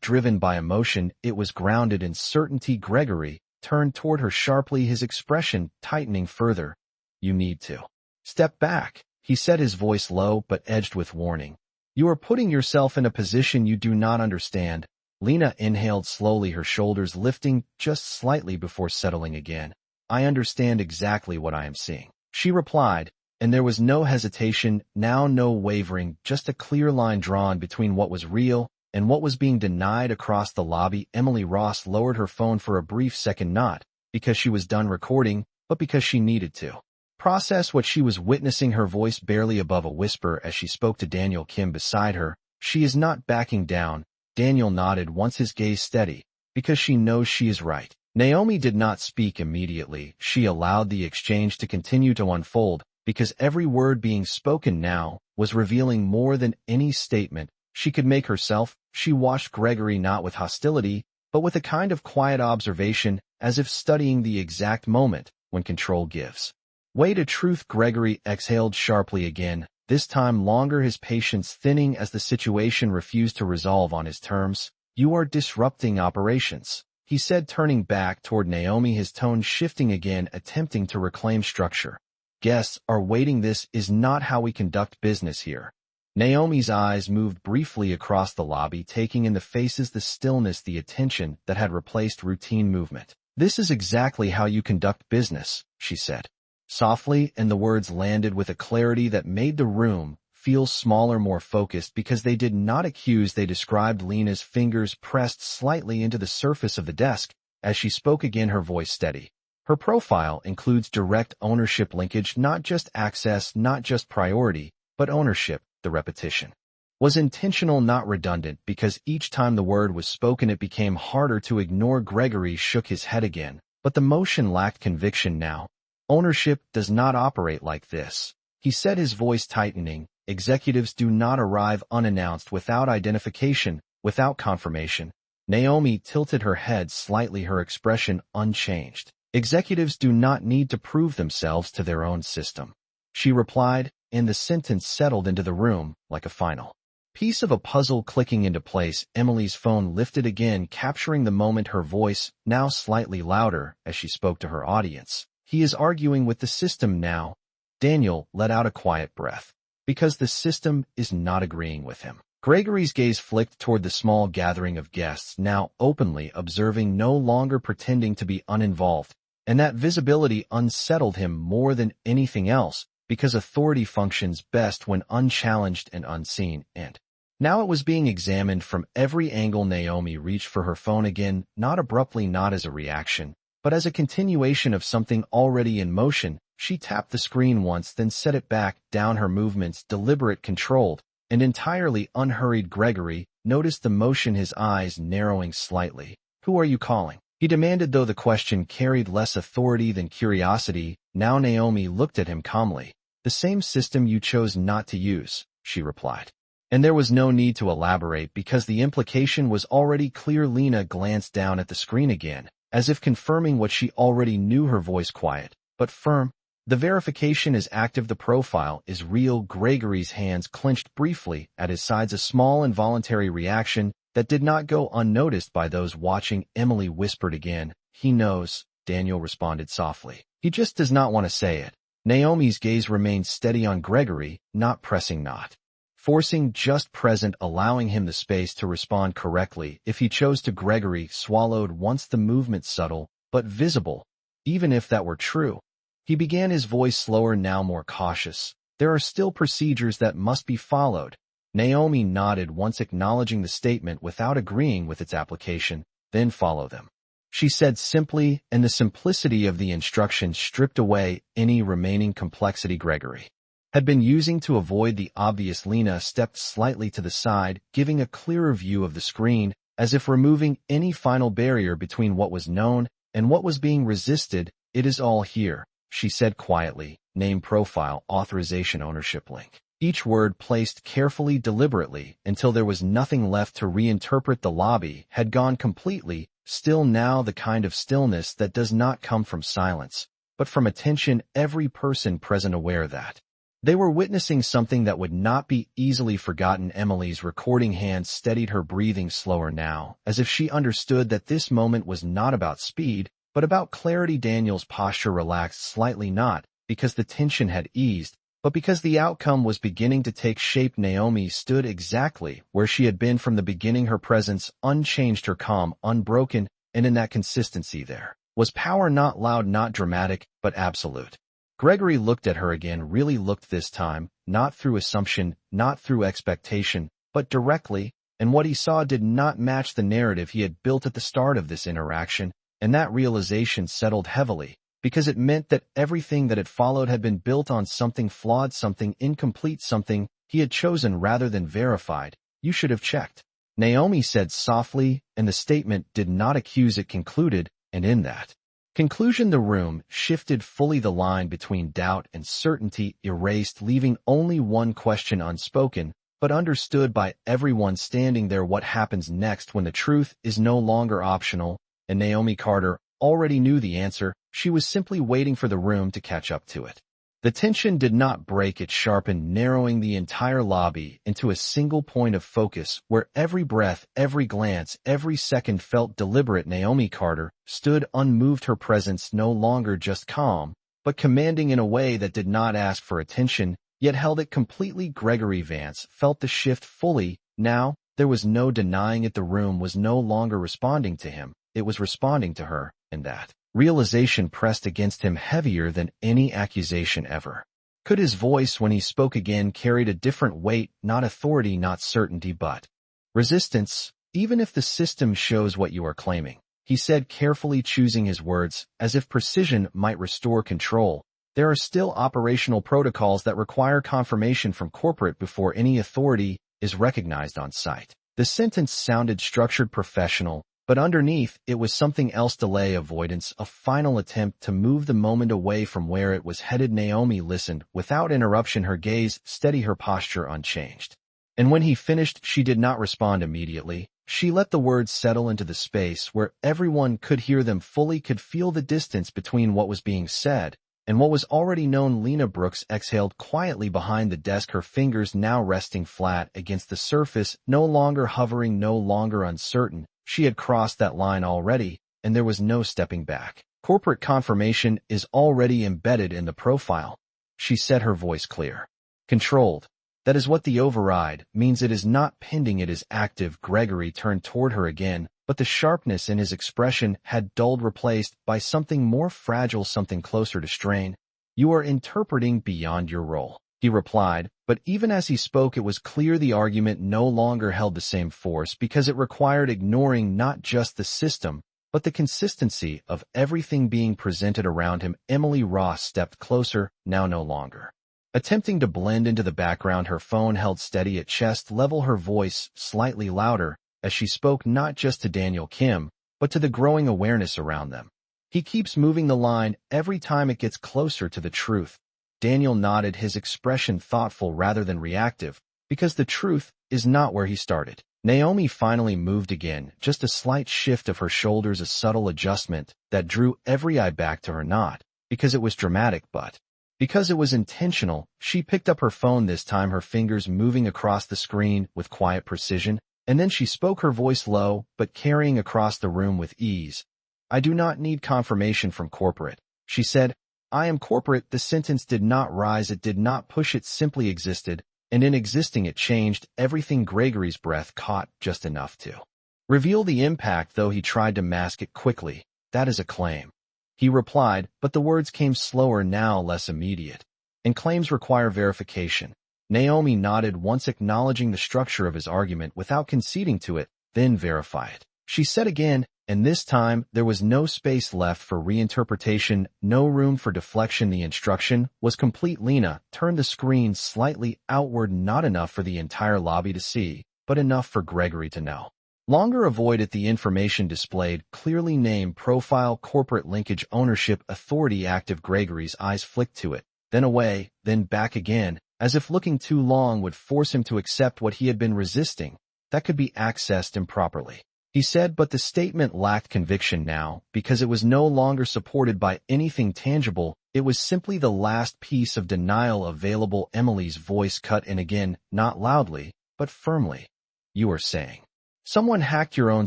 driven by emotion, it was grounded in certainty. Gregory turned toward her sharply, his expression tightening further. You need to step back, he said, his voice low but edged with warning. You are putting yourself in a position you do not understand. Lena inhaled slowly, her shoulders lifting just slightly before settling again. I understand exactly what I am seeing, she replied, and there was no hesitation, now no wavering, just a clear line drawn between what was real and what was being denied. Across the lobby, Emily Ross lowered her phone for a brief second, not because she was done recording, but because she needed to process what she was witnessing, her voice barely above a whisper as she spoke to Daniel Kim beside her. She is not backing down. Daniel nodded, once his gaze steady, because she knows she is right. Naomi did not speak immediately. She allowed the exchange to continue to unfold, because every word being spoken now was revealing more than any statement she could make herself. She watched Gregory not with hostility, but with a kind of quiet observation, as if studying the exact moment when control gives way to truth. Gregory exhaled sharply again, this time longer, his patience thinning as the situation refused to resolve on his terms. You are disrupting operations, he said, turning back toward Naomi, his tone shifting again, attempting to reclaim structure. Guests are waiting. This is not how we conduct business here. Naomi's eyes moved briefly across the lobby, taking in the faces, the stillness, the attention that had replaced routine movement. This is exactly how you conduct business, she said softly, and the words landed with a clarity that made the room feel smaller, more focused, because they did not accuse, they described. Lena's fingers pressed slightly into the surface of the desk as she spoke again, her voice steady. Her profile includes direct ownership linkage, not just access, not just priority, but ownership. The repetition was intentional, not redundant, because each time the word was spoken it became harder to ignore. Gregory shook his head again, but the motion lacked conviction now. Ownership does not operate like this, he said, his voice tightening. Executives do not arrive unannounced, without identification, without confirmation. Naomi tilted her head slightly, her expression unchanged. Executives do not need to prove themselves to their own system, she replied, and the sentence settled into the room like a final piece of a puzzle clicking into place. Emily's phone lifted again, capturing the moment, her voice now slightly louder as she spoke to her audience. He is arguing with the system now. Daniel let out a quiet breath, because the system is not agreeing with him. Gregory's gaze flicked toward the small gathering of guests, now openly observing, no longer pretending to be uninvolved, and that visibility unsettled him more than anything else, because authority functions best when unchallenged and unseen, and now it was being examined from every angle. Naomi reached for her phone again, not abruptly, not as a reaction, but as a continuation of something already in motion. She tapped the screen once, then set it back down, her movements deliberate, controlled, and entirely unhurried. Gregory noticed the motion, his eyes narrowing slightly. Who are you calling? He demanded, though the question carried less authority than curiosity. Now Naomi looked at him calmly. The same system you chose not to use, she replied. And there was no need to elaborate, because the implication was already clear. Lena glanced down at the screen again, as if confirming what she already knew, her voice quiet but firm. The verification is active. The profile is real. Gregory's hands clenched briefly at his sides, a small involuntary reaction that did not go unnoticed by those watching. Emily whispered again. He knows, Daniel responded softly. He just does not want to say it. Naomi's gaze remained steady on Gregory, not pressing, not forcing, just present, allowing him the space to respond correctly if he chose to. Gregory swallowed once, the movement subtle but visible. Even if that were true, he began, his voice slower, now more cautious. There are still procedures that must be followed. Naomi nodded once, acknowledging the statement without agreeing with its application. Then follow them, she said simply, and the simplicity of the instruction stripped away any remaining complexity Gregory had been using to avoid the obvious. Lena stepped slightly to the side, giving a clearer view of the screen, as if removing any final barrier between what was known and what was being resisted. It is all here, she said quietly. Name, profile, authorization, ownership link. Each word placed carefully, deliberately, until there was nothing left to reinterpret. The lobby had gone completely still now, the kind of stillness that does not come from silence, but from attention, every person present aware that They were witnessing something that would not be easily forgotten. Emily's recording hand steadied her breathing slower now, as if she understood that this moment was not about speed, but about clarity. Daniel's posture relaxed slightly, not because the tension had eased, but because the outcome was beginning to take shape. Naomi stood exactly where she had been from the beginning, her presence unchanged, her calm unbroken, and in that consistency there was power, not loud, not dramatic, but absolute. Gregory looked at her again, really looked this time, not through assumption, not through expectation, but directly, and what he saw did not match the narrative he had built at the start of this interaction, and that realization settled heavily, because it meant that everything that had followed had been built on something flawed, something incomplete, something he had chosen rather than verified. You should have checked, Naomi said softly, and the statement did not accuse, it concluded, and in that conclusion the room shifted fully. The line between doubt and certainty erased, leaving only one question unspoken, but understood by everyone standing there. What happens next when the truth is no longer optional? And Naomi Carter already knew the answer. She was simply waiting for the room to catch up to it. The tension did not break, it sharpened, narrowing the entire lobby into a single point of focus where every breath, every glance, every second felt deliberate. Naomi Carter stood unmoved, her presence no longer just calm, but commanding in a way that did not ask for attention, yet held it completely. Gregory Vance felt the shift fully. Now, there was no denying it. The room was no longer responding to him, it was responding to her, and that realization pressed against him heavier than any accusation ever could. His voice, when he spoke again, carried a different weight, not authority, not certainty, but resistance. Even if the system shows what you are claiming, he said, carefully choosing his words, as if precision might restore control, there are still operational protocols that require confirmation from corporate before any authority is recognized on site. The sentence sounded structured, professional, but underneath it was something else: delay, avoidance, a final attempt to move the moment away from where it was headed. Naomi listened without interruption, her gaze steady, her posture unchanged. And when he finished, she did not respond immediately. She let the words settle into the space where everyone could hear them fully, could feel the distance between what was being said and what was already known. Lena Brooks exhaled quietly behind the desk, her fingers now resting flat against the surface, no longer hovering, no longer uncertain. She had crossed that line already, and there was no stepping back. Corporate confirmation is already embedded in the profile, she said, her voice clear. Controlled. That is what the override means. It is not pending, it is active. Gregory turned toward her again, but the sharpness in his expression had dulled, replaced by something more fragile, something closer to strain. You are interpreting beyond your role, he replied, but even as he spoke it was clear the argument no longer held the same force, because it required ignoring not just the system, but the consistency of everything being presented around him. Emily Ross stepped closer, now no longer attempting to blend into the background, her phone held steady at chest level, her voice slightly louder, as she spoke not just to Daniel Kim, but to the growing awareness around them. He keeps moving the line every time it gets closer to the truth. Daniel nodded, his expression thoughtful rather than reactive, because the truth is not where he started. Naomi finally moved again, just a slight shift of her shoulders, a subtle adjustment that drew every eye back to her, not because it was dramatic, but because it was intentional. She picked up her phone this time, her fingers moving across the screen with quiet precision, and then she spoke, her voice low, but carrying across the room with ease. I do not need confirmation from corporate, she said. I am corporate. The sentence did not rise, it did not push, it simply existed, and in existing it changed everything. Gregory's breath caught just enough to reveal the impact, though he tried to mask it quickly. That is a claim, he replied, but the words came slower now, less immediate. And claims require verification. Naomi nodded, once acknowledging the structure of his argument without conceding to it, then verify it, she said again, and this time there was no space left for reinterpretation, no room for deflection. The instruction was complete. Lena turned the screen slightly outward, not enough for the entire lobby to see, but enough for Gregory to know. Longer avoid it. The information displayed clearly: name, profile, corporate linkage, ownership, authority active. Gregory's eyes flicked to it, then away, then back again, as if looking too long would force him to accept what he had been resisting, that could be accessed improperly, he said, but the statement lacked conviction now, because it was no longer supported by anything tangible. It was simply the last piece of denial available. Emily's voice cut in again, not loudly, but firmly. You are saying someone hacked your own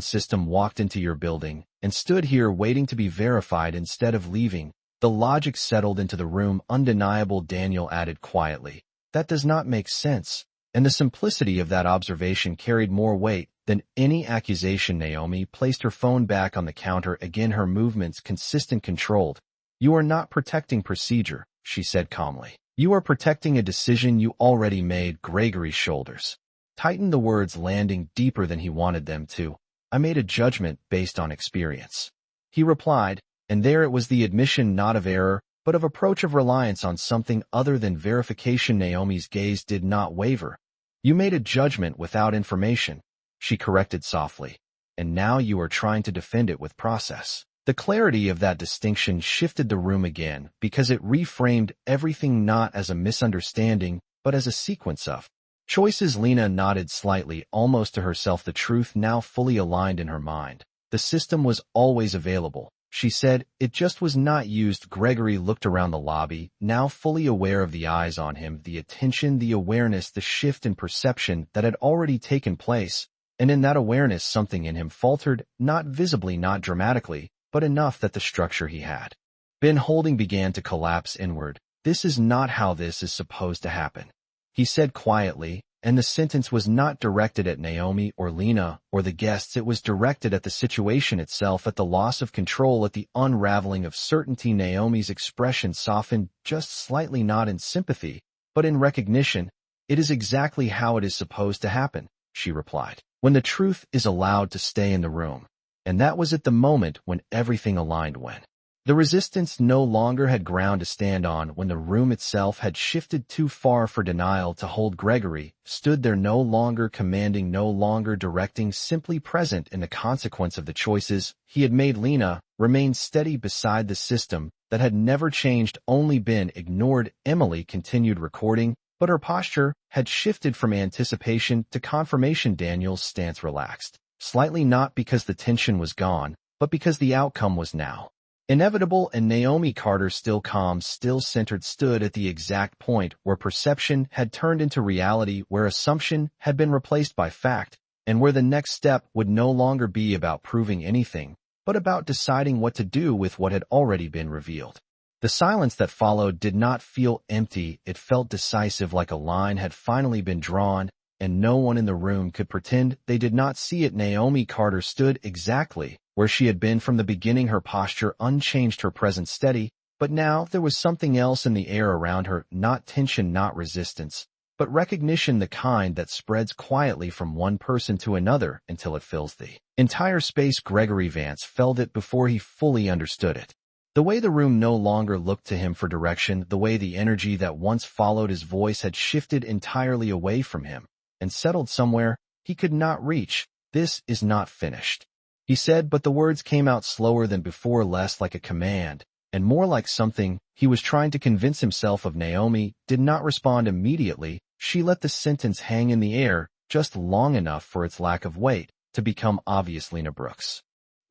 system, walked into your building, and stood here waiting to be verified instead of leaving. The logic settled into the room. Undeniable, Daniel added quietly. That does not make sense. And the simplicity of that observation carried more weight than any accusation. Naomi placed her phone back on the counter again, her movements consistent, controlled. You are not protecting procedure, she said calmly. You are protecting a decision you already made. Gregory's shoulders tightened, the words landing deeper than he wanted them to. I made a judgment based on experience, he replied, and there it was, the admission not of error, but of approach, of reliance on something other than verification. Naomi's gaze did not waver. You made a judgment without information, she corrected softly, and now you are trying to defend it with process. The clarity of that distinction shifted the room again because it reframed everything not as a misunderstanding, but as a sequence of choices. Lena nodded slightly, almost to herself, the truth now fully aligned in her mind. The system was always available, she said, it just was not used. Gregory looked around the lobby, now fully aware of the eyes on him, the attention, the awareness, the shift in perception that had already taken place, and in that awareness something in him faltered, not visibly, not dramatically, but enough that the structure he had been holding began to collapse inward. This is not how this is supposed to happen, he said quietly, and the sentence was not directed at Naomi or Lena or the guests. It was directed at the situation itself, at the loss of control, at the unraveling of certainty. Naomi's expression softened just slightly, not in sympathy, but in recognition. It is exactly how it is supposed to happen, she replied, when the truth is allowed to stay in the room. And that was at the moment when everything aligned, when the resistance no longer had ground to stand on, when the room itself had shifted too far for denial to hold. Gregory stood there, no longer commanding, no longer directing, simply present in the consequence of the choices he had made. Lena remained steady beside the system that had never changed, only been ignored. Emily continued recording, but her posture had shifted from anticipation to confirmation. Daniel's stance relaxed slightly, not because the tension was gone, but because the outcome was now inevitable. And Naomi Carter, still calm, still centered, stood at the exact point where perception had turned into reality, where assumption had been replaced by fact, and where the next step would no longer be about proving anything, but about deciding what to do with what had already been revealed. The silence that followed did not feel empty, it felt decisive, like a line had finally been drawn, and no one in the room could pretend they did not see it. Naomi Carter stood exactly where she had been from the beginning, her posture unchanged, her presence steady, but now there was something else in the air around her, not tension, not resistance, but recognition, the kind that spreads quietly from one person to another until it fills the entire space. Gregory Vance felt it before he fully understood it. The way the room no longer looked to him for direction, the way the energy that once followed his voice had shifted entirely away from him and settled somewhere he could not reach. This is not finished, he said, but the words came out slower than before, less like a command, and more like something he was trying to convince himself of. Naomi did not respond immediately. She let the sentence hang in the air just long enough for its lack of weight to become obvious. Lena Brooks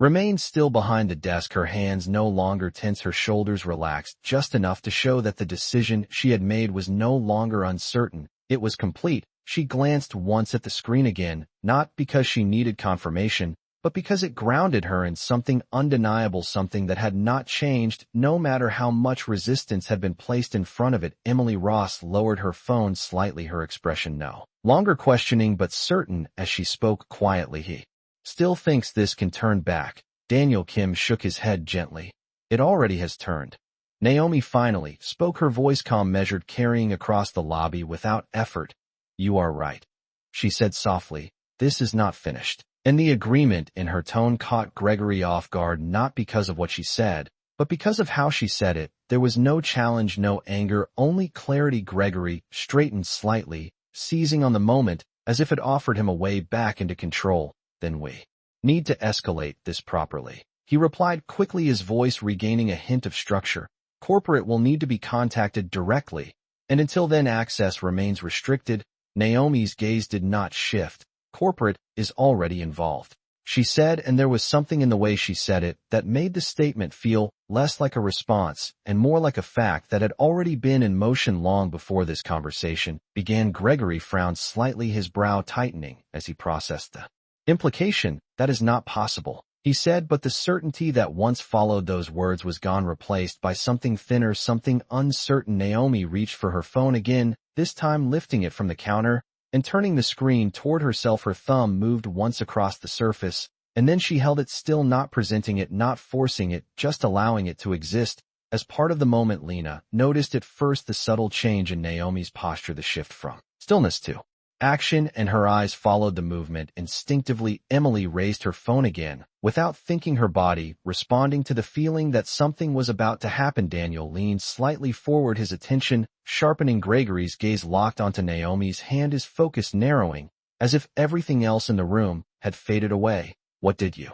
remained still behind the desk, her hands no longer tense, her shoulders relaxed, just enough to show that the decision she had made was no longer uncertain. It was complete. She glanced once at the screen again, not because she needed confirmation, but because it grounded her in something undeniable, something that had not changed, no matter how much resistance had been placed in front of it. Emily Ross lowered her phone slightly, her expression no longer questioning but certain as she spoke quietly. He still thinks this can turn back. Daniel Kim shook his head gently. It already has turned. Naomi finally spoke, her voice calm, measured, carrying across the lobby without effort. You are right, she said softly. This is not finished. And the agreement in her tone caught Gregory off guard, not because of what she said, but because of how she said it. There was no challenge, no anger, only clarity. Gregory straightened slightly, seizing on the moment as if it offered him a way back into control. Then we need to escalate this properly, he replied quickly, his voice regaining a hint of structure. Corporate will need to be contacted directly, and until then access remains restricted. Naomi's gaze did not shift. Corporate is already involved, she said, and there was something in the way she said it that made the statement feel less like a response and more like a fact that had already been in motion long before this conversation began. Gregory frowned slightly, his brow tightening as he processed the implication. That is not possible, he said, but the certainty that once followed those words was gone, replaced by something thinner, something uncertain. Naomi reached for her phone again, this time lifting it from the counter and turning the screen toward herself. Her thumb moved once across the surface, and then she held it still, not presenting it, not forcing it, just allowing it to exist as part of the moment. Lena noticed at first the subtle change in Naomi's posture, the shift from stillness to action, and her eyes followed the movement. Instinctively, Emily raised her phone again, without thinking, her body responding to the feeling that something was about to happen. Daniel leaned slightly forward, his attention sharpening. Gregory's gaze locked onto Naomi's hand, his focus narrowing, as if everything else in the room had faded away. What did you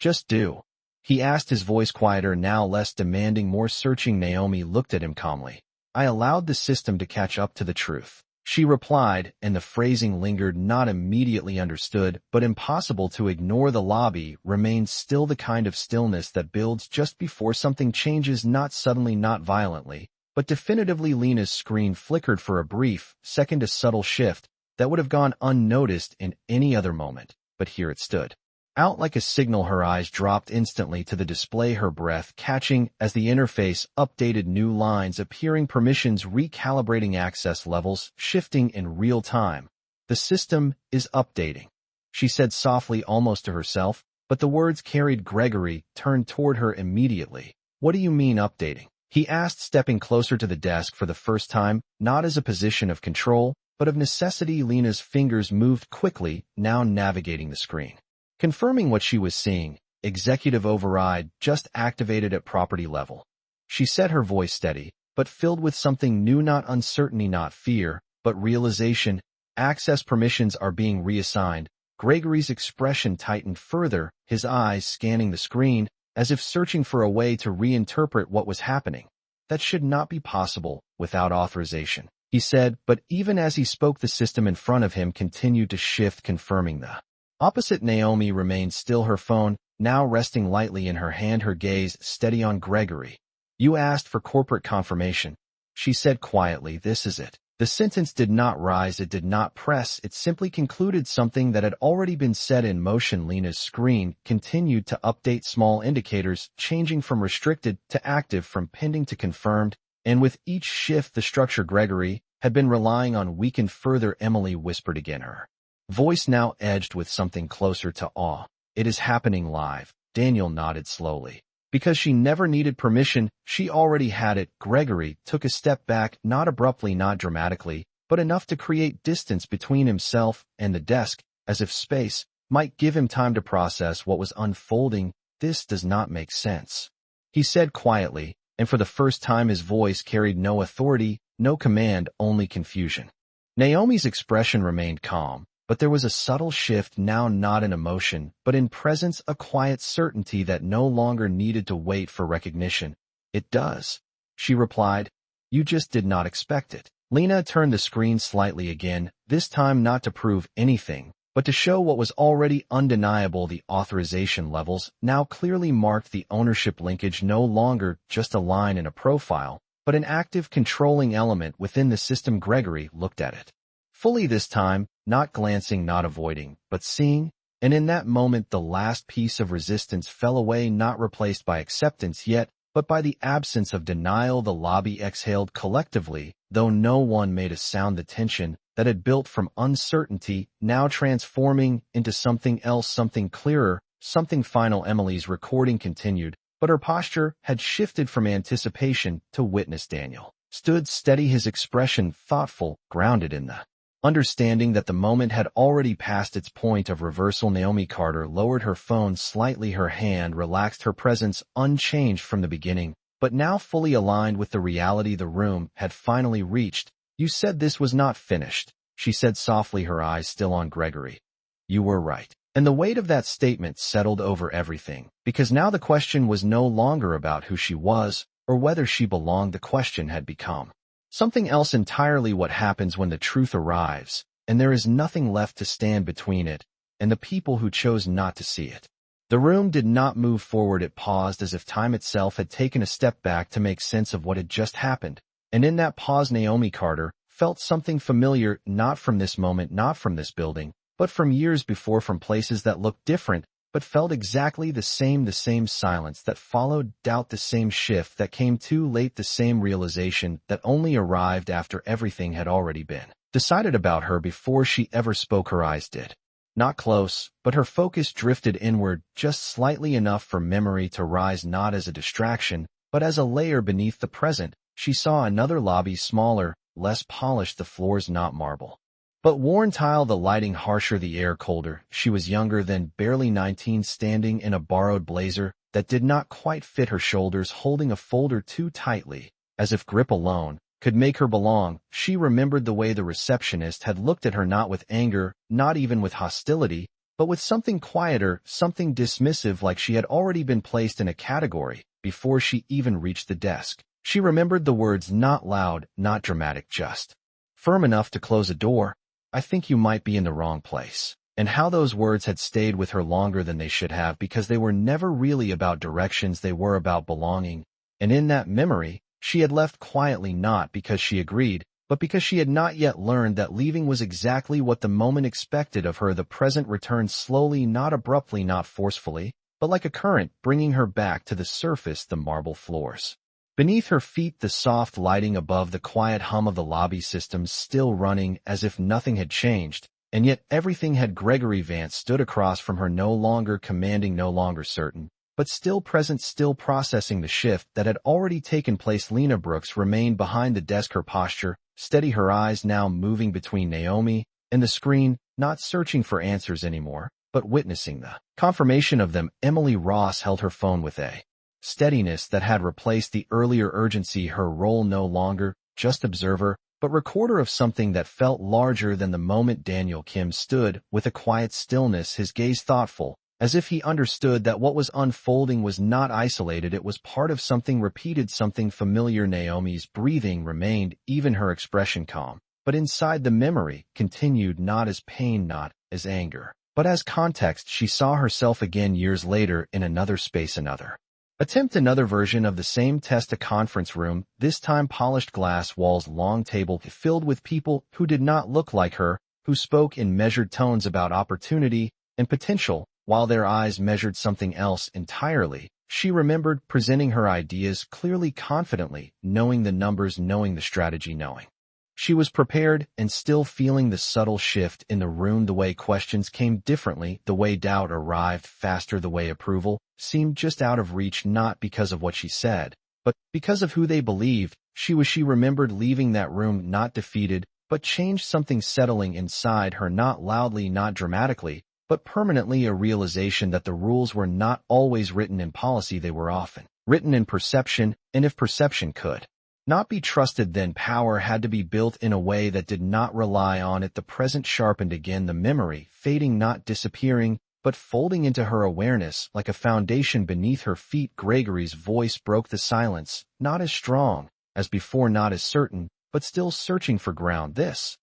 just do? He asked, his voice quieter, now less demanding, more searching. Naomi looked at him calmly. I allowed the system to catch up to the truth, she replied, and the phrasing lingered, not immediately understood, but impossible to ignore. The lobby remained still, the kind of stillness that builds just before something changes, not suddenly, not violently, but definitively. Lena's screen flickered for a brief second, a subtle shift that would have gone unnoticed in any other moment, but here it stood out like a signal. Her eyes dropped instantly to the display, her breath catching as the interface updated, new lines appearing, permissions recalibrating, access levels shifting in real time. The system is updating, she said softly, almost to herself, but the words carried. Gregory turned toward her immediately. What do you mean updating? He asked, stepping closer to the desk for the first time, not as a position of control, but of necessity. Lena's fingers moved quickly, now navigating the screen, confirming what she was seeing. Executive override just activated at property level, she said, her voice steady, but filled with something new, not uncertainty, not fear, but realization. Access permissions are being reassigned. Gregory's expression tightened further, his eyes scanning the screen, as if searching for a way to reinterpret what was happening. That should not be possible without authorization, he said, but even as he spoke, the system in front of him continued to shift, confirming the opposite. Naomi remained still, her phone now resting lightly in her hand, her gaze steady on Gregory. You asked for corporate confirmation, she said quietly. This is it. The sentence did not rise, it did not press, it simply concluded something that had already been set in motion. Lena's screen continued to update, small indicators changing from restricted to active, from pending to confirmed, and with each shift the structure Gregory had been relying on weakened further. Emily whispered again, her voice now edged with something closer to awe. It is happening live. Daniel nodded slowly. Because she never needed permission, she already had it. Gregory took a step back, not abruptly, not dramatically, but enough to create distance between himself and the desk, as if space might give him time to process what was unfolding. This does not make sense, he said quietly, and for the first time his voice carried no authority, no command, only confusion. Naomi's expression remained calm, but there was a subtle shift now, not in emotion, but in presence, a quiet certainty that no longer needed to wait for recognition. It does, she replied. You just did not expect it. Lena turned the screen slightly again, this time not to prove anything, but to show what was already undeniable. The authorization levels now clearly marked the ownership linkage, no longer just a line in a profile, but an active controlling element within the system. Gregory looked at it fully this time, not glancing, not avoiding, but seeing, and in that moment the last piece of resistance fell away, not replaced by acceptance yet, but by the absence of denial. The lobby exhaled collectively, though no one made a sound. The tension that had built from uncertainty now transforming into something else, something clearer, something final. Emily's recording continued, but her posture had shifted from anticipation to witness. Daniel stood steady, his expression thoughtful, grounded in the understanding that the moment had already passed its point of reversal. Naomi Carter lowered her phone slightly, her hand relaxed, her presence unchanged from the beginning, but now fully aligned with the reality the room had finally reached. You said this was not finished, she said softly, her eyes still on Gregory. You were right. And the weight of that statement settled over everything, because now the question was no longer about who she was or whether she belonged. The question had become something else entirely: what happens when the truth arrives, and there is nothing left to stand between it and the people who chose not to see it. The room did not move forward. It paused as if time itself had taken a step back to make sense of what had just happened. And in that pause, Naomi Carter felt something familiar, not from this moment, not from this building, but from years before, from places that looked different, but felt exactly the same silence that followed doubt, the same shift that came too late, the same realization that only arrived after everything had already been decided about her before she ever spoke. Her eyes did not close, but her focus drifted inward just slightly enough for memory to rise, not as a distraction, but as a layer beneath the present. She saw another lobby, smaller, less polished, the floors not marble, but worn tile, the lighting harsher, the air colder. She was younger than, barely 19, standing in a borrowed blazer that did not quite fit her shoulders, holding a folder too tightly, as if grip alone could make her belong. She remembered the way the receptionist had looked at her, not with anger, not even with hostility, but with something quieter, something dismissive, like she had already been placed in a category before she even reached the desk. She remembered the words, not loud, not dramatic, just firm enough to close a door. "I think you might be in the wrong place." And how those words had stayed with her longer than they should have, because they were never really about directions, they were about belonging. And in that memory, she had left quietly, not because she agreed, but because she had not yet learned that leaving was exactly what the moment expected of her. The present returned slowly, not abruptly, not forcefully, but like a current, bringing her back to the surface, the marble floors beneath her feet, the soft lighting above, the quiet hum of the lobby systems still running as if nothing had changed. And yet everything had. Gregory Vance stood across from her, no longer commanding, no longer certain, but still present, still processing the shift that had already taken place. Lena Brooks remained behind the desk, her posture steady, her eyes now moving between Naomi and the screen, not searching for answers anymore, but witnessing the confirmation of them. Emily Ross held her phone with a steadiness that had replaced the earlier urgency, her role no longer just observer, but recorder of something that felt larger than the moment. Daniel Kim stood with a quiet stillness, his gaze thoughtful, as if he understood that what was unfolding was not isolated, it was part of something repeated, something familiar. Naomi's breathing remained, even her expression calm, but inside the memory continued, not as pain, not as anger, but as context. She saw herself again years later in another space, another attempt, another version of the same test, a conference room, this time polished glass walls, long table filled with people who did not look like her, who spoke in measured tones about opportunity and potential, while their eyes measured something else entirely. She remembered presenting her ideas clearly, confidently, knowing the numbers, knowing the strategy, knowing she was prepared, and still feeling the subtle shift in the room, the way questions came differently, the way doubt arrived faster, the way approval seemed just out of reach, not because of what she said, but because of who they believed she was. She remembered leaving that room not defeated, but changed, something settling inside her, not loudly, not dramatically, but permanently, a realization that the rules were not always written in policy, they were often written in perception, and if perception could not be trusted, then power had to be built in a way that did not rely on it. The present sharpened again, the memory fading, not disappearing, but folding into her awareness like a foundation beneath her feet. Gregory's voice broke the silence, not as strong as before, not as certain, but still searching for ground. This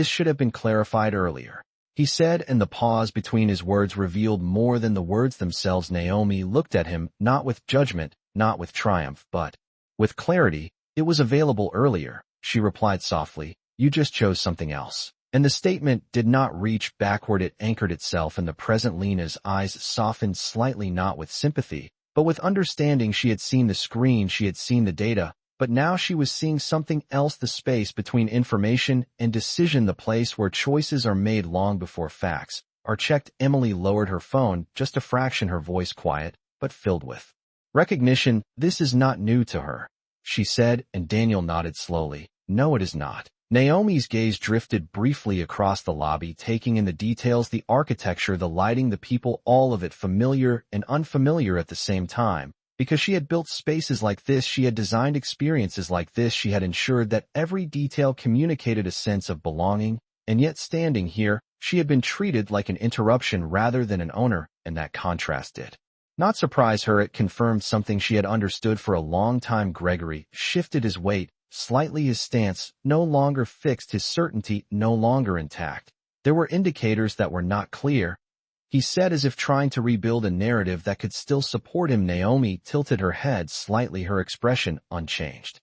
should have been clarified earlier, he said, and the pause between his words revealed more than the words themselves. Naomi looked at him, not with judgment, not with triumph, but with clarity. "It was available earlier," she replied softly. "You just chose something else." And the statement did not reach backward, it anchored itself in the present. Lena's eyes softened slightly, not with sympathy, but with understanding. She had seen the screen, she had seen the data, but now she was seeing something else, the space between information and decision, the place where choices are made long before facts are checked. Emily lowered her phone just a fraction, her voice quiet, but filled with recognition. "This is not new to her," she said, and Daniel nodded slowly. "No, it is not." Naomi's gaze drifted briefly across the lobby, taking in the details, the architecture, the lighting, the people, all of it familiar and unfamiliar at the same time. Because she had built spaces like this, she had designed experiences like this, she had ensured that every detail communicated a sense of belonging, and yet standing here, she had been treated like an interruption rather than an owner, and that contrast did not surprise her. It confirmed something she had understood for a long time. Gregory shifted his weight slightly, his stance no longer fixed, his certainty no longer intact. There were indicators that were not clear, he said, as if trying to rebuild a narrative that could still support him. Naomi tilted her head slightly, her expression unchanged.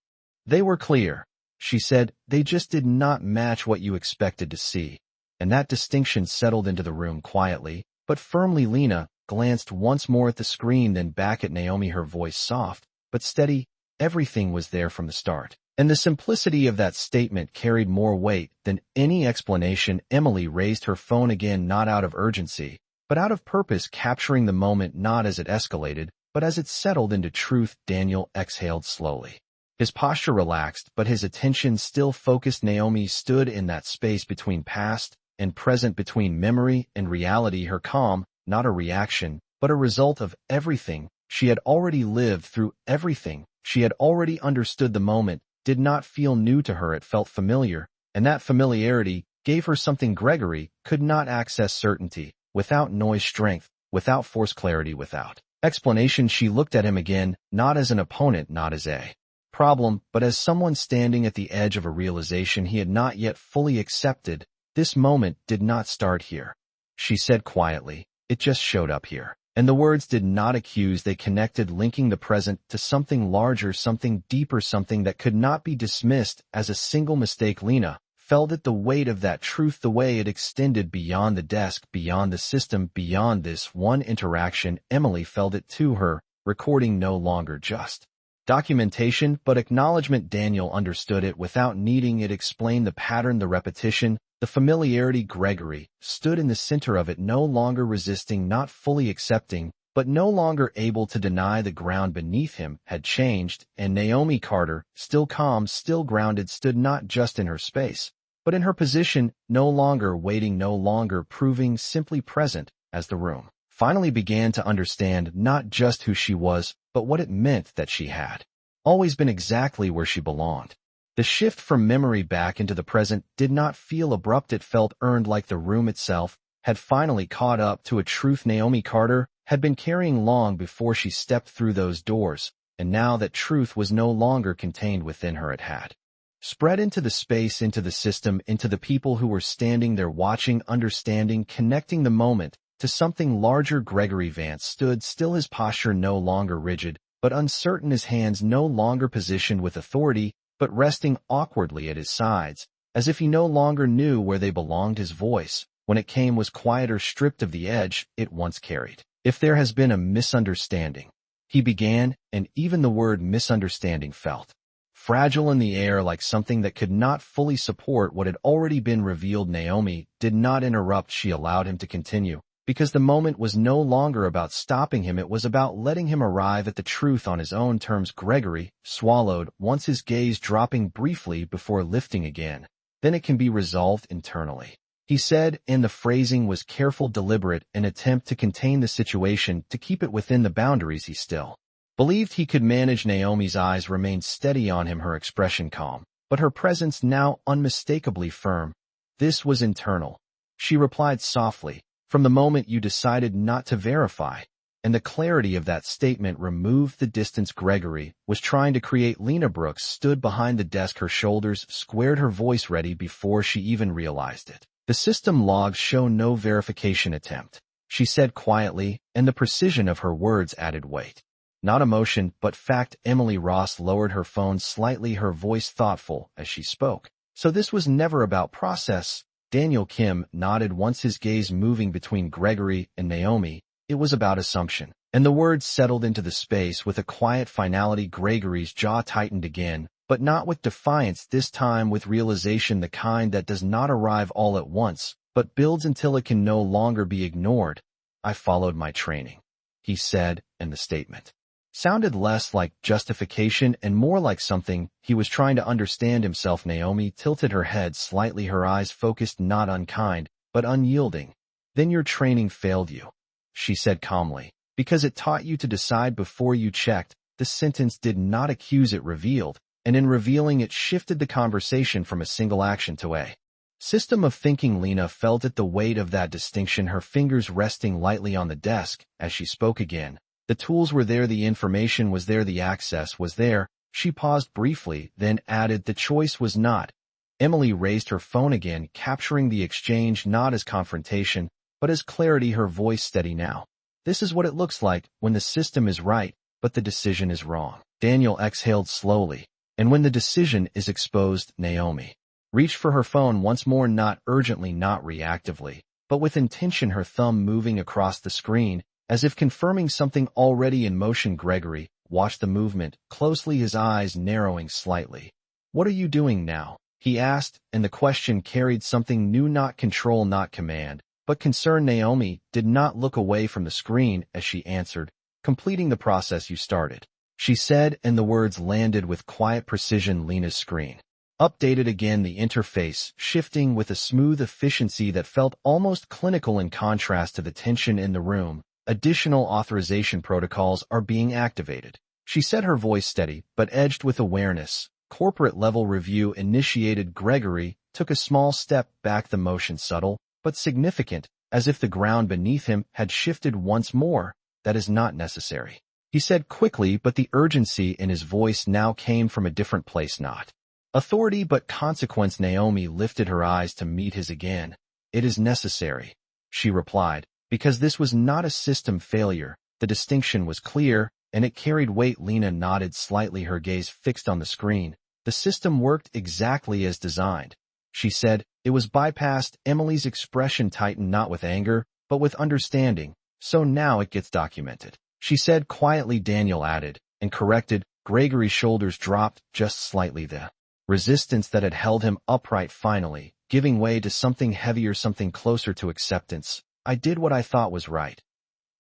They were clear, she said. They just did not match what you expected to see. And that distinction settled into the room quietly, but firmly. Lena glanced once more at the screen, then back at Naomi, her voice soft but steady. Everything was there from the start. And the simplicity of that statement carried more weight than any explanation. Emily raised her phone again, not out of urgency, but out of purpose, capturing the moment not as it escalated, but as it settled into truth. Daniel exhaled slowly. His posture relaxed, but his attention still focused. Naomi stood in that space between past and present, between memory and reality, her calm, not a reaction, but a result of everything she had already lived through. Everything she had already understood. The moment did not feel new to her, it felt familiar, and that familiarity gave her something Gregory could not access: certainty, without noise, strength, without force, clarity, without explanation. She looked at him again, not as an opponent, not as a problem, but as someone standing at the edge of a realization he had not yet fully accepted. This moment did not start here, she said quietly. It just showed up here. And the words did not accuse, they connected, linking the present to something larger, something deeper, something that could not be dismissed as a single mistake. Lena felt it, the weight of that truth, the way it extended beyond the desk, beyond the system, beyond this one interaction. Emily felt it too, her recording no longer just documentation, but acknowledgement. Daniel understood it without needing it explained, the pattern, the repetition, the familiarity. Gregory stood in the center of it, no longer resisting, not fully accepting, but no longer able to deny. The ground beneath him had changed, and Naomi Carter, still calm, still grounded, stood not just in her space, but in her position, no longer waiting, no longer proving, simply present. As the room finally began to understand not just who she was, but what it meant that she had always been exactly where she belonged. The shift from memory back into the present did not feel abrupt, it felt earned, like the room itself had finally caught up to a truth Naomi Carter had been carrying long before she stepped through those doors, and now that truth was no longer contained within her. It had spread into the space, into the system, into the people who were standing there watching, understanding, connecting the moment to something larger. Gregory Vance stood still, his posture no longer rigid, but uncertain, his hands no longer positioned with authority, but resting awkwardly at his sides, as if he no longer knew where they belonged. His voice, when it came, was quieter, stripped of the edge it once carried. If there has been a misunderstanding, he began, and even the word misunderstanding felt fragile in the air, like something that could not fully support what had already been revealed. Naomi did not interrupt, she allowed him to continue, because the moment was no longer about stopping him, it was about letting him arrive at the truth on his own terms. Gregory swallowed, once his gaze dropping briefly before lifting again. Then it can be resolved internally, he said, and the phrasing was careful, deliberate, an attempt to contain the situation, to keep it within the boundaries he still believed he could manage. Naomi's eyes remained steady on him, her expression calm, but her presence now unmistakably firm. This was internal, she replied softly. From the moment you decided not to verify, and the clarity of that statement removed the distance Gregory was trying to create. Lena Brooks stood behind the desk, her shoulders squared, her voice ready before she even realized it. The system logs show no verification attempt, she said quietly, and the precision of her words added weight. Not emotion, but fact. Emily Ross lowered her phone slightly, her voice thoughtful as she spoke. So this was never about process. Daniel Kim nodded, once his gaze moving between Gregory and Naomi. It was about assumption, and the words settled into the space with a quiet finality. Gregory's jaw tightened again, but not with defiance this time, with realization, the kind that does not arrive all at once, but builds until it can no longer be ignored. I followed my training, he said, and the statement sounded less like justification and more like something he was trying to understand himself. Naomi tilted her head slightly, her eyes focused, not unkind, but unyielding. Then your training failed you, she said calmly, because it taught you to decide before you checked. The sentence did not accuse, it revealed, and in revealing it shifted the conversation from a single action to a system of thinking. Lena felt it, the weight of that distinction, her fingers resting lightly on the desk as she spoke again. The tools were there, the information was there, the access was there. She paused briefly, then added, the choice was not. Emily raised her phone again, capturing the exchange not as confrontation, but as clarity, her voice steady now. This is what it looks like when the system is right, but the decision is wrong. Daniel exhaled slowly, and when the decision is exposed, Naomi reached for her phone once more, not urgently, not reactively, but with intention, her thumb moving across the screen, as if confirming something already in motion. Gregory watched the movement closely, his eyes narrowing slightly. "What are you doing now?" he asked, and the question carried something new, not control, not command, but concern. Naomi did not look away from the screen as she answered, "Completing the process you started," she said, and the words landed with quiet precision. Lena's screen updated again, the interface shifting with a smooth efficiency that felt almost clinical in contrast to the tension in the room. "Additional authorization protocols are being activated," she said, her voice steady but edged with awareness. "Corporate-level review initiated." Gregory took a small step back, the motion subtle but significant, as if the ground beneath him had shifted once more. "That is not necessary," he said quickly, but the urgency in his voice now came from a different place, not authority but consequence. Naomi lifted her eyes to meet his again. "It is necessary," she replied, because this was not a system failure. The distinction was clear, and it carried weight. Lena nodded slightly, her gaze fixed on the screen. "The system worked exactly as designed," she said. "It was bypassed." Emily's expression tightened, not with anger, but with understanding. "So now it gets documented," she said quietly. Daniel added and corrected. Gregory's shoulders dropped just slightly, the resistance that had held him upright finally giving way to something heavier, something closer to acceptance. "I did what I thought was right,"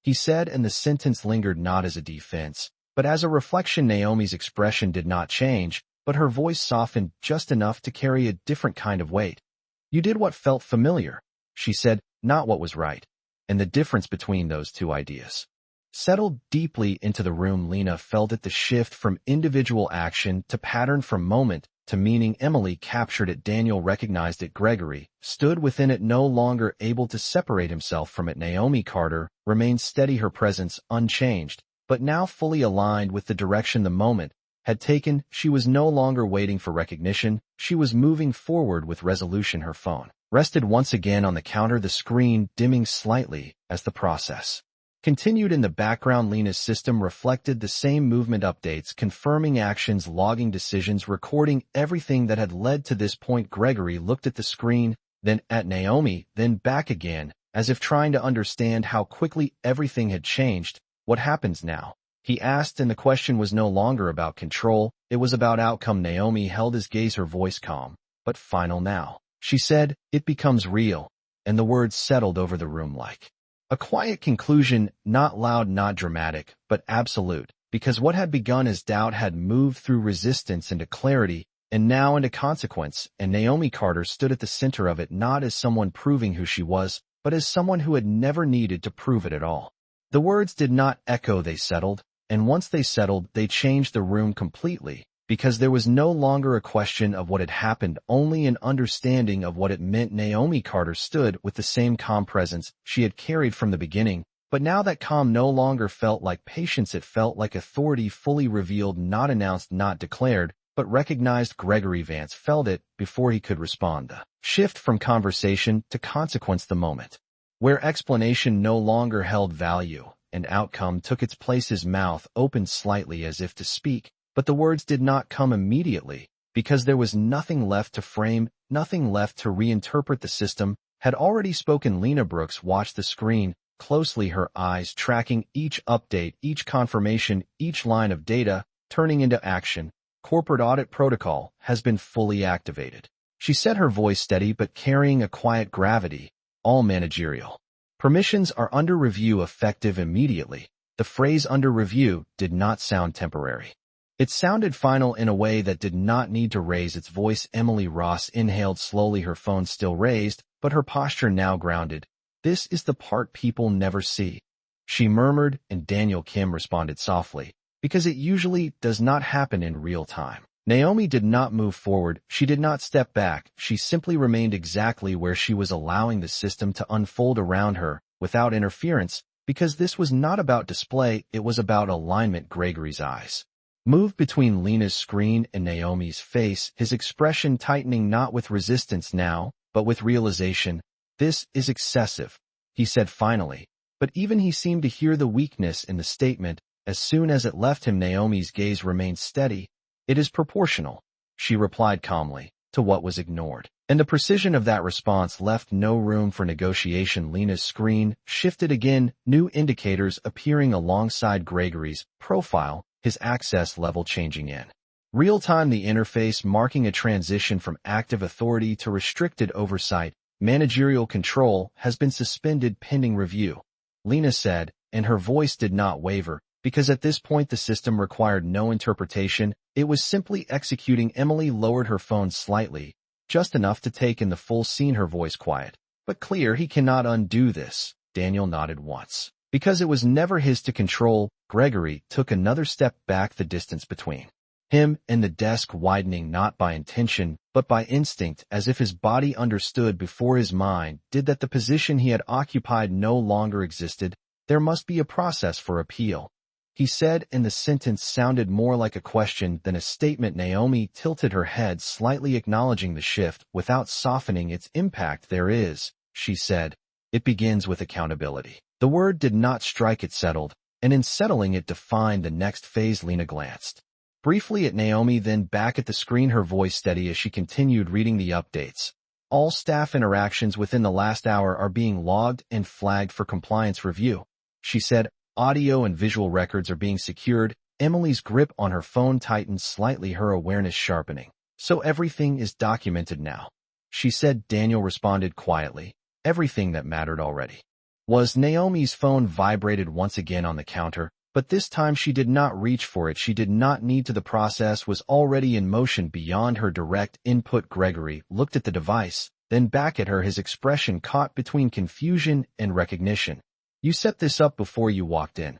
he said, and the sentence lingered, not as a defense, but as a reflection. Naomi's expression did not change, but her voice softened just enough to carry a different kind of weight. "You did what felt familiar," she said, "not what was right." And the difference between those two ideas settled deeply into the room. Lena felt it, the shift from individual action to pattern, from moment to meaning. Emily captured it. Daniel recognized it. Gregory stood within it, no longer able to separate himself from it. Naomi Carter remained steady, her presence unchanged, but now fully aligned with the direction the moment had taken. She was no longer waiting for recognition. She was moving forward with resolution. Her phone rested once again on the counter, the screen dimming slightly as the process continued in the background. Lena's system reflected the same movement, updates, confirming actions, logging decisions, recording everything that had led to this point. Gregory looked at the screen, then at Naomi, then back again, as if trying to understand how quickly everything had changed. "What happens now?" he asked, and the question was no longer about control, it was about outcome. Naomi held his gaze, her voice calm but final. "Now," she said, "it becomes real," and the words settled over the room like a quiet conclusion, not loud, not dramatic, but absolute, because what had begun as doubt had moved through resistance into clarity, and now into consequence, and Naomi Carter stood at the center of it, not as someone proving who she was, but as someone who had never needed to prove it at all. The words did not echo, they settled, and once they settled, they changed the room completely, because there was no longer a question of what had happened, only an understanding of what it meant. Naomi Carter stood with the same calm presence she had carried from the beginning, but now that calm no longer felt like patience, it felt like authority, fully revealed, not announced, not declared, but recognized. Gregory Vance felt it before he could respond, the shift from conversation to consequence, the moment where explanation no longer held value and outcome took its place. His mouth opened slightly as if to speak, but the words did not come immediately, because there was nothing left to frame, nothing left to reinterpret. The system had already spoken. Lena Brooks watched the screen closely, her eyes tracking each update, each confirmation, each line of data turning into action. "Corporate audit protocol has been fully activated," she said, her voice steady but carrying a quiet gravity. "All managerial permissions are under review, effective immediately." The phrase "under review" did not sound temporary. It sounded final in a way that did not need to raise its voice. Emily Ross inhaled slowly, her phone still raised, but her posture now grounded. "This is the part people never see," she murmured, and Daniel Kim responded softly, "because it usually does not happen in real time." Naomi did not move forward. She did not step back. She simply remained exactly where she was, allowing the system to unfold around her without interference, because this was not about display, it was about alignment. Gregory's eyes moved between Lena's screen and Naomi's face, his expression tightening, not with resistance now, but with realization. "This is excessive," he said finally. But even he seemed to hear the weakness in the statement. As soon as it left him, Naomi's gaze remained steady. It is proportional, she replied calmly, to what was ignored. And the precision of that response left no room for negotiation. Lena's screen shifted again, new indicators appearing alongside Gregory's profile, his access level changing in real time, the interface marking a transition from active authority to restricted oversight. Managerial control has been suspended pending review, Lena said, and her voice did not waver, because at this point the system required no interpretation. It was simply executing. Emily lowered her phone slightly, just enough to take in the full scene, her voice quiet but clear. He cannot undo this. Daniel nodded once. Because it was never his to control. Gregory took another step back, the distance between him and the desk widening, not by intention, but by instinct, as if his body understood before his mind did that the position he had occupied no longer existed. There must be a process for appeal, he said, and the sentence sounded more like a question than a statement. Naomi tilted her head slightly, acknowledging the shift without softening its impact. There is, she said. It begins with accountability. The word did not strike, it settled, and in settling it defined the next phase. Lena glanced briefly at Naomi, then back at the screen, her voice steady as she continued reading the updates. All staff interactions within the last hour are being logged and flagged for compliance review, she said. Audio and visual records are being secured. Emily's grip on her phone tightened slightly, her awareness sharpening. So everything is documented now, she said. Daniel responded quietly. Everything that mattered already was. Naomi's phone vibrated once again on the counter, but this time she did not reach for it. She did not need to. The process was already in motion beyond her direct input. Gregory looked at the device, then back at her, his expression caught between confusion and recognition. You set this up before you walked in,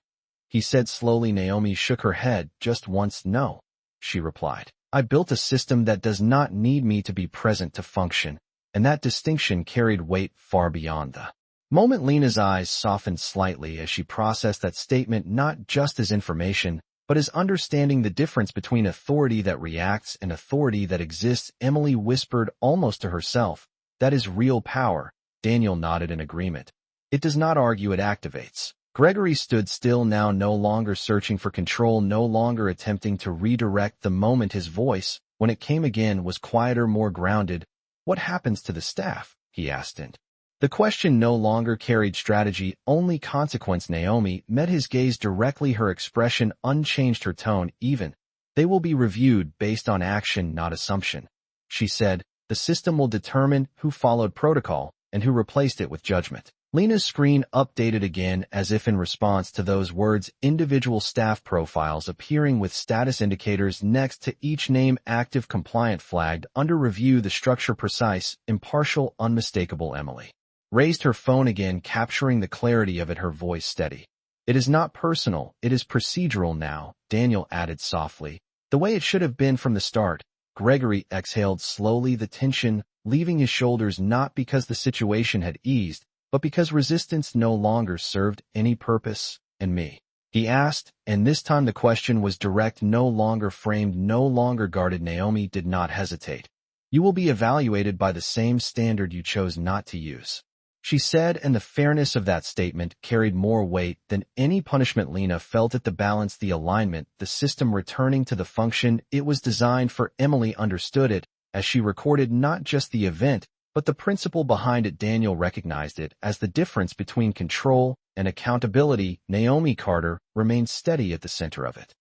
he said slowly. Naomi shook her head. Just once. No, she replied. I built a system that does not need me to be present to function, and that distinction carried weight far beyond the moment. Lena's eyes softened slightly as she processed that statement, not just as information, but as understanding the difference between authority that reacts and authority that exists. Emily whispered almost to herself, that is real power. Daniel nodded in agreement. It does not argue, it activates. Gregory stood still now, no longer searching for control, no longer attempting to redirect the moment. His voice, when it came again, was quieter, more grounded. What happens to the staff? He asked, and the question no longer carried strategy, only consequence. Naomi met his gaze directly, her expression unchanged, her tone even. They will be reviewed based on action, not assumption, she said. The system will determine who followed protocol and who replaced it with judgment. Lena's screen updated again, as if in response to those words, individual staff profiles appearing with status indicators next to each name: active, compliant, flagged, under review. The structure precise, impartial, unmistakable. Emily raised her phone again, capturing the clarity of it, her voice steady. It is not personal, it is procedural now, Daniel added softly. The way it should have been from the start. Gregory exhaled slowly, the tension leaving his shoulders, not because the situation had eased, but because resistance no longer served any purpose. And me? He asked, and this time the question was direct, no longer framed, no longer guarded. Naomi did not hesitate. You will be evaluated by the same standard you chose not to use, she said, and the fairness of that statement carried more weight than any punishment. Lena felt it, the balance, the alignment, the system returning to the function it was designed for. Emily understood it as she recorded not just the event, but the principle behind it. Daniel recognized it as the difference between control and accountability. Naomi Carter remained steady at the center of it.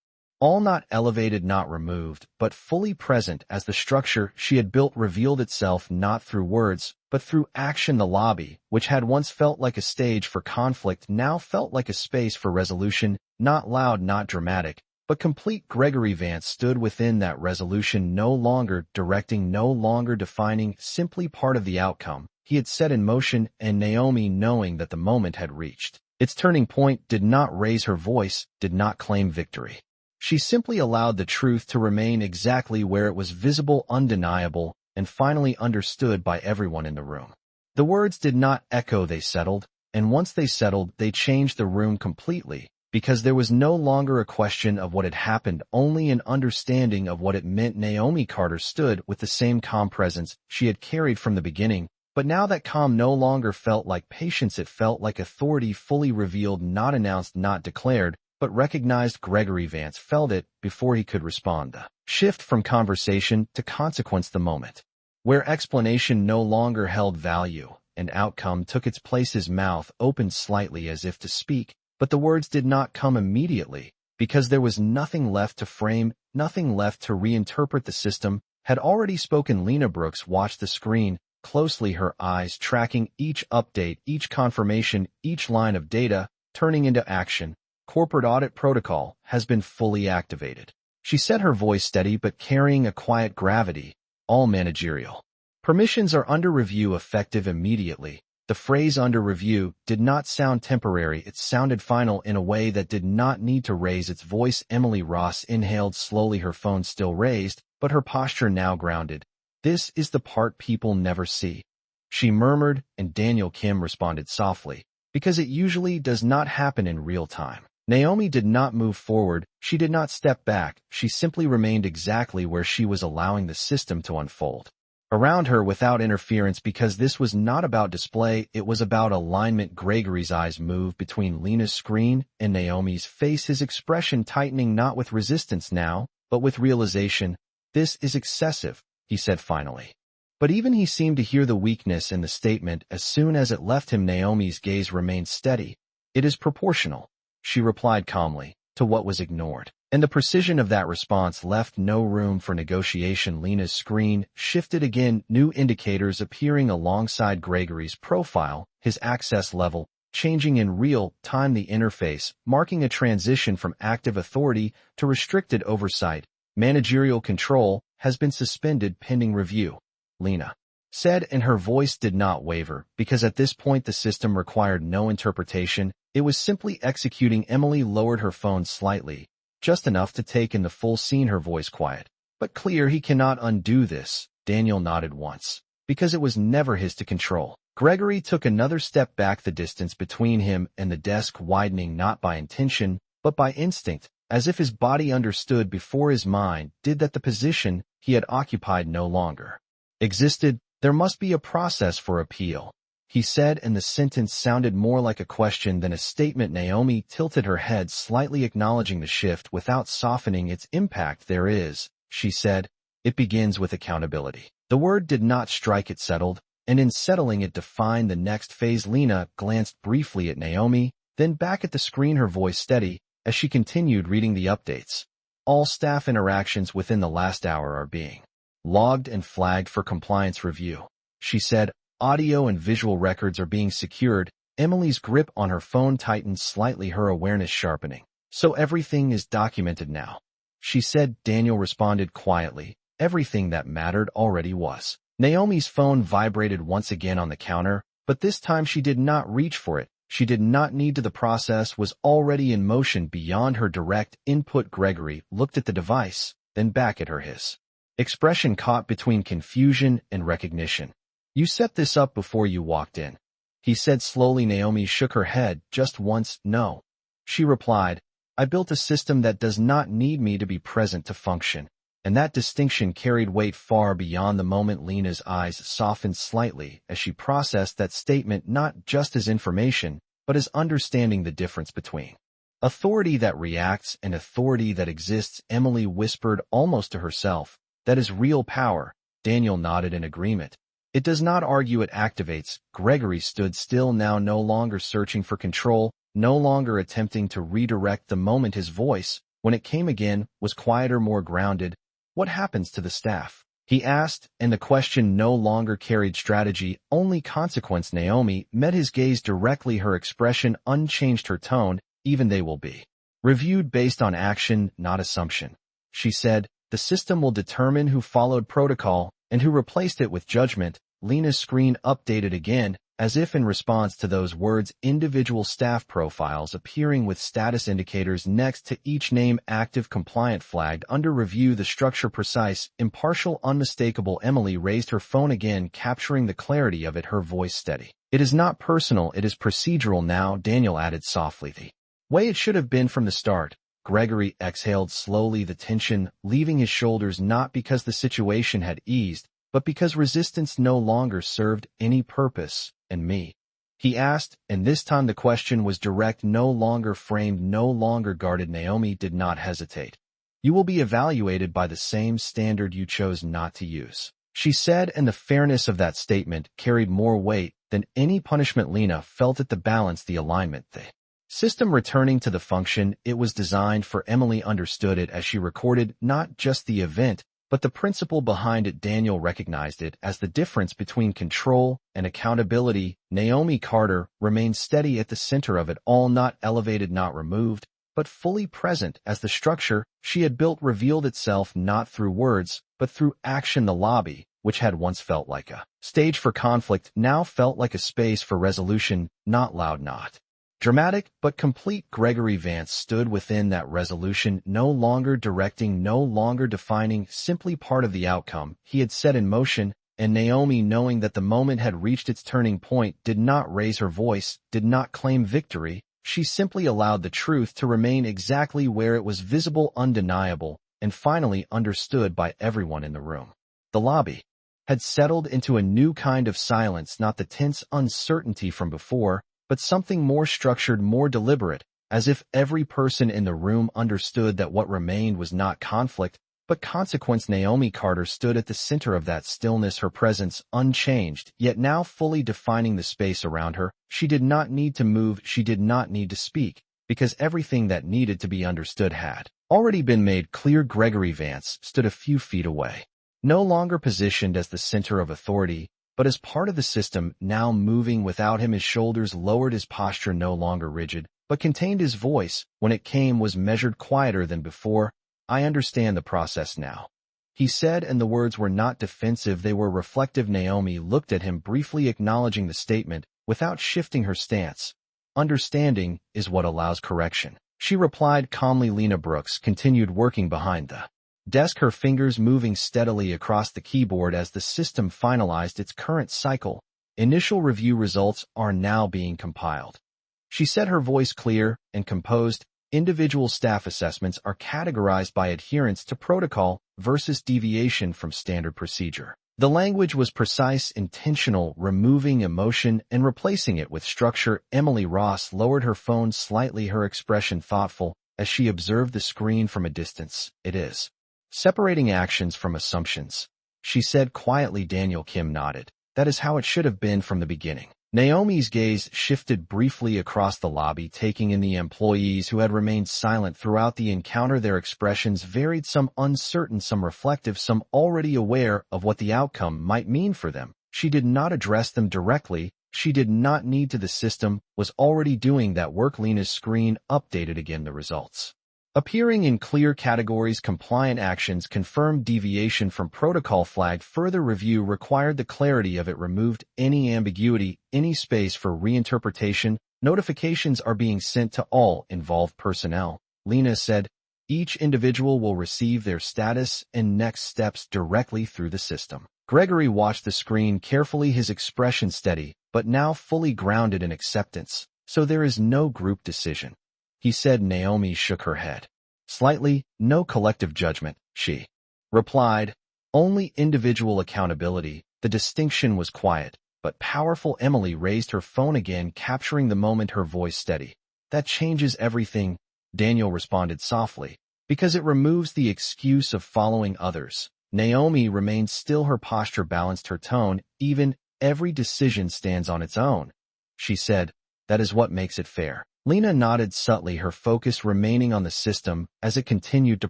All not elevated, not removed, but fully present as the structure she had built revealed itself not through words, but through action. The lobby, which had once felt like a stage for conflict, now felt like a space for resolution, not loud, not dramatic, but complete. Gregory Vance stood within that resolution, no longer directing, no longer defining, simply part of the outcome he had set in motion. And Naomi, knowing that the moment had reached its turning point, did not raise her voice, did not claim victory. She simply allowed the truth to remain exactly where it was, visible, undeniable, and finally understood by everyone in the room. The words did not echo, they settled, and once they settled, they changed the room completely. Because there was no longer a question of what had happened, only an understanding of what it meant. Naomi Carter stood with the same calm presence she had carried from the beginning, But now that calm no longer felt like patience, it felt like authority fully revealed, not announced, not declared, but recognized. Gregory Vance felt it before he could respond. The shift from conversation to consequence, the moment where explanation no longer held value and outcome took its place. His mouth opened slightly as if to speak, but the words did not come immediately, because there was nothing left to frame, nothing left to reinterpret. The system had already spoken. Lena Brooks watched the screen closely, her eyes tracking each update, each confirmation, each line of data turning into action. Corporate audit protocol has been fully activated. She said, her voice steady but carrying a quiet gravity. All managerial permissions are under review, effective immediately. The phrase "under review" did not sound temporary, it sounded final in a way that did not need to raise its voice. Emily Ross inhaled slowly, her phone still raised, but her posture now grounded. "This is the part people never see," she murmured, and Daniel Kim responded softly, "because it usually does not happen in real time." Naomi did not move forward, she did not step back, she simply remained exactly where she was, allowing the system to unfold around her without interference, because this was not about display, it was about alignment. Gregory's eyes moved between Lena's screen and Naomi's face, his expression tightening, not with resistance now, but with realization. "This is excessive," he said finally. But even he seemed to hear the weakness in the statement. As soon as it left him, Naomi's gaze remained steady. "It is proportional," she replied calmly, "to what was ignored." And the precision of that response left no room for negotiation. Lena's screen shifted again, new indicators appearing alongside Gregory's profile, his access level, changing in real time, the interface, marking a transition from active authority to restricted oversight. "Managerial control has been suspended pending review," Lena said, and her voice did not waver, because at this point the system required no interpretation, it was simply executing. Emily lowered her phone slightly, just enough to take in the full scene, her voice quiet but clear. "He cannot undo this." Daniel nodded once, "because it was never his to control." Gregory took another step back, the distance between him and the desk widening, not by intention, but by instinct, as if his body understood before his mind did that the position he had occupied no longer existed. "There must be a process for appeal," he said, and the sentence sounded more like a question than a statement. Naomi tilted her head slightly, acknowledging the shift without softening its impact. "There is," she said. "It begins with accountability." The word did not strike, it settled, and in settling it defined the next phase. Lena glanced briefly at Naomi, then back at the screen, her voice steady, as she continued reading the updates. "All staff interactions within the last hour are being logged and flagged for compliance review," she said. "Audio and visual records are being secured." Emily's grip on her phone tightened slightly, her awareness sharpening. "So everything is documented now," she said. Daniel responded quietly. "Everything that mattered already was." Naomi's phone vibrated once again on the counter, but this time she did not reach for it. She did not need to. The process was already in motion beyond her direct input. Gregory looked at the device, then back at her, his expression caught between confusion and recognition. "You set this up before you walked in," he said slowly. Naomi shook her head. "Just once, no," she replied. "I built a system that does not need me to be present to function." And that distinction carried weight far beyond the moment. Lena's eyes softened slightly as she processed that statement, not just as information, but as understanding the difference between authority that reacts and authority that exists. Emily whispered almost to herself, "That is real power." Daniel nodded in agreement. "It does not argue, it activates." Gregory stood still now, no longer searching for control, no longer attempting to redirect the moment. His voice, when it came again, was quieter, more grounded. "What happens to the staff?" he asked, and the question no longer carried strategy, only consequence. Naomi met his gaze directly, her expression unchanged, her tone. "Even they will be reviewed based on action, not assumption," she said. "The system will determine who followed protocol and who replaced it with judgment." Lena's screen updated again, as if in response to those words, individual staff profiles appearing with status indicators next to each name: active, compliant, flagged, under review. The structure precise, impartial, unmistakable. Emily raised her phone again, capturing the clarity of it, her voice steady. "It is not personal, it is procedural now," Daniel added softly. "The way it should have been from the start." Gregory exhaled slowly, the tension leaving his shoulders, not because the situation had eased, but because resistance no longer served any purpose, and me? He asked, and this time the question was direct, no longer framed, no longer guarded. Naomi did not hesitate. You will be evaluated by the same standard you chose not to use, she said, and the fairness of that statement carried more weight than any punishment. Lena felt it, the balance, the alignment, the system returning to the function it was designed for. Emily understood it as she recorded not just the event, but the principle behind it. Daniel recognized it as the difference between control and accountability. Naomi Carter remained steady at the center of it all, not elevated, not removed, but fully present as the structure she had built revealed itself not through words, but through action. The lobby, which had once felt like a stage for conflict, now felt like a space for resolution, not loud, not dramatic, but complete. Gregory Vance stood within that resolution, no longer directing, no longer defining, simply part of the outcome he had set in motion. And Naomi, knowing that the moment had reached its turning point, did not raise her voice, did not claim victory. She simply allowed the truth to remain exactly where it was, visible, undeniable, and finally understood by everyone in the room. The lobby had settled into a new kind of silence, not the tense uncertainty from before, but something more structured, more deliberate, as if every person in the room understood that what remained was not conflict, but consequence. Naomi Carter stood at the center of that stillness, her presence unchanged, yet now fully defining the space around her. She did not need to move, she did not need to speak, because everything that needed to be understood had already been made clear. Gregory Vance stood a few feet away, no longer positioned as the center of authority, but as part of the system, now moving without him. His shoulders lowered, his posture no longer rigid, but contained. His voice, when it came, was measured, quieter than before. I understand the process now, he said, and the words were not defensive, they were reflective. Naomi looked at him, briefly acknowledging the statement, without shifting her stance. Understanding is what allows correction, she replied calmly. Lena Brooks continued working behind the desk, her fingers moving steadily across the keyboard as the system finalized its current cycle. Initial review results are now being compiled, she said, her voice clear and composed. Individual staff assessments are categorized by adherence to protocol versus deviation from standard procedure. The language was precise, intentional, removing emotion and replacing it with structure. Emily Ross lowered her phone slightly, her expression thoughtful, as she observed the screen from a distance. It is separating actions from assumptions, she said quietly. Daniel Kim nodded. That is how it should have been from the beginning. Naomi's gaze shifted briefly across the lobby, taking in the employees who had remained silent throughout the encounter. Their expressions varied, some uncertain, some reflective, some already aware of what the outcome might mean for them. She did not address them directly. She did not need to. The system was already doing that work. Lena's screen updated again, the results appearing in clear categories. Compliant actions confirmed, deviation from protocol flagged. Further review required. The clarity of it removed any ambiguity, any space for reinterpretation. Notifications are being sent to all involved personnel, Lena said. Each individual will receive their status and next steps directly through the system. Gregory watched the screen carefully, his expression steady, but now fully grounded in acceptance. So there is no group decision, he said. Naomi shook her head slightly. No collective judgment, she replied. Only individual accountability. The distinction was quiet, but powerful. Emily raised her phone again, capturing the moment, her voice steady. That changes everything, Daniel responded softly, because it removes the excuse of following others. Naomi remained still, her posture balanced, her tone even. Every decision stands on its own, she said. That is what makes it fair. Lena nodded subtly, her focus remaining on the system as it continued to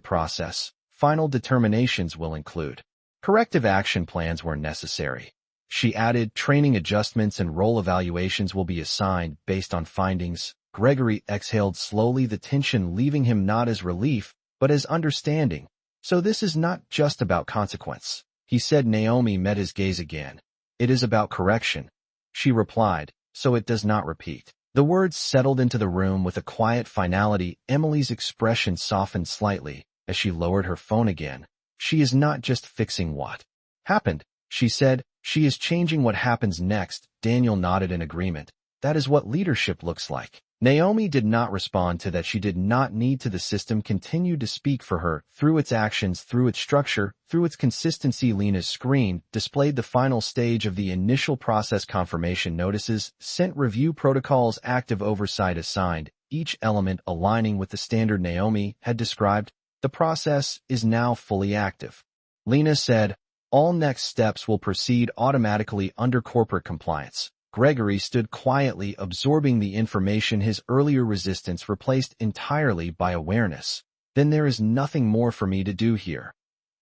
process. Final determinations will include corrective action plans where necessary, she added. Training adjustments and role evaluations will be assigned based on findings. Gregory exhaled slowly, the tension leaving him not as relief, but as understanding. So this is not just about consequence, he said. Naomi met his gaze again. It is about correction, she replied, so it does not repeat. The words settled into the room with a quiet finality. Emily's expression softened slightly as she lowered her phone again. She is not just fixing what happened, she said. She is changing what happens next. Daniel nodded in agreement. That is what leadership looks like. Naomi did not respond to that. She did not need to. The system continued to speak for her, through its actions, through its structure, through its consistency. Lena's screen displayed the final stage of the initial process: confirmation notices, sent review protocols, active oversight assigned, each element aligning with the standard Naomi had described. The process is now fully active. Lena said, all next steps will proceed automatically under corporate compliance. Gregory stood quietly, absorbing the information, his earlier resistance replaced entirely by awareness. Then there is nothing more for me to do here,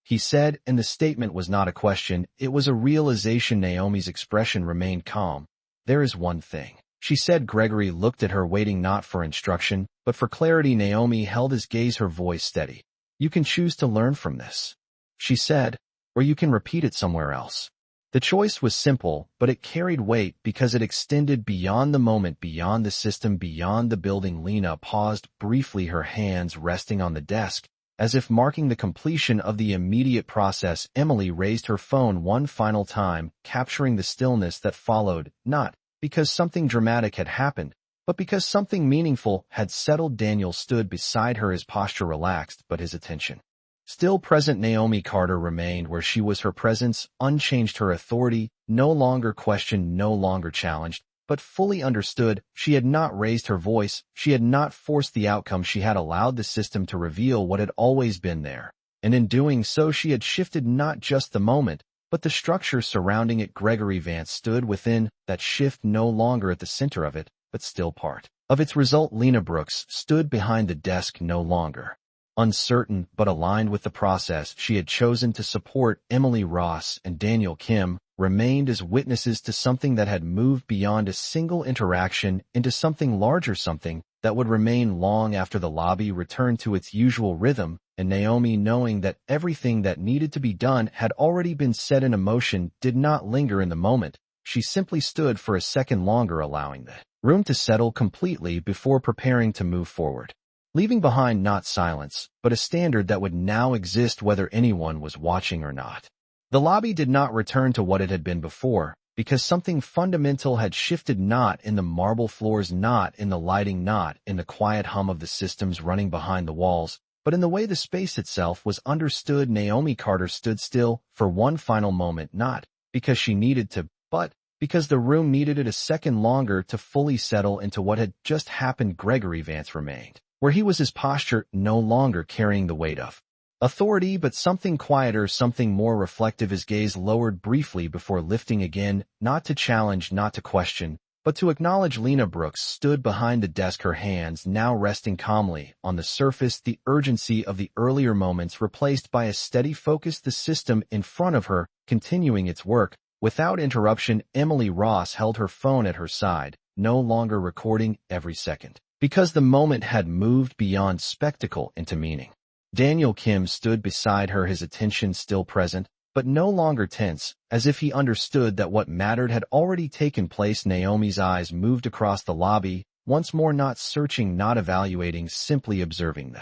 he said, and the statement was not a question, it was a realization. Naomi's expression remained calm. There is one thing, she said. Gregory looked at her, waiting not for instruction, but for clarity. Naomi held his gaze, her voice steady. You can choose to learn from this, she said, or you can repeat it somewhere else. The choice was simple, but it carried weight because it extended beyond the moment, beyond the system, beyond the building. Lena paused briefly, her hands resting on the desk, as if marking the completion of the immediate process. Emily raised her phone one final time, capturing the stillness that followed, not because something dramatic had happened, but because something meaningful had settled. Daniel stood beside her, his posture relaxed, but his attention still present. Naomi Carter remained where she was, her presence unchanged, her authority no longer questioned, no longer challenged, but fully understood. She had not raised her voice, she had not forced the outcome, she had allowed the system to reveal what had always been there. And in doing so, she had shifted not just the moment, but the structure surrounding it. Gregory Vance stood within that shift, no longer at the center of it, but still part of its result. Lena Brooks stood behind the desk, no longer uncertain, but aligned with the process she had chosen to support. Emily Ross and Daniel Kim remained as witnesses to something that had moved beyond a single interaction into something larger, something that would remain long after the lobby returned to its usual rhythm. And Naomi, knowing that everything that needed to be done had already been set in motion, did not linger in the moment. She simply stood for a second longer, allowing the room to settle completely before preparing to move forward, leaving behind not silence, but a standard that would now exist whether anyone was watching or not. The lobby did not return to what it had been before, because something fundamental had shifted, not in the marble floors, not in the lighting, not in the quiet hum of the systems running behind the walls, but in the way the space itself was understood. Naomi Carter stood still for one final moment, not because she needed to, but because the room needed it a second longer to fully settle into what had just happened. Gregory Vance remained where he was, his posture no longer carrying the weight of authority, but something quieter, something more reflective. His gaze lowered briefly before lifting again, not to challenge, not to question, but to acknowledge. Lena Brooks stood behind the desk, her hands now resting calmly on the surface, the urgency of the earlier moments replaced by a steady focus, the system in front of her continuing its work without interruption. Emily Ross held her phone at her side, no longer recording every second, because the moment had moved beyond spectacle into meaning. Daniel Kim stood beside her, his attention still present, but no longer tense, as if he understood that what mattered had already taken place. Naomi's eyes moved across the lobby, once more, not searching, not evaluating, simply observing the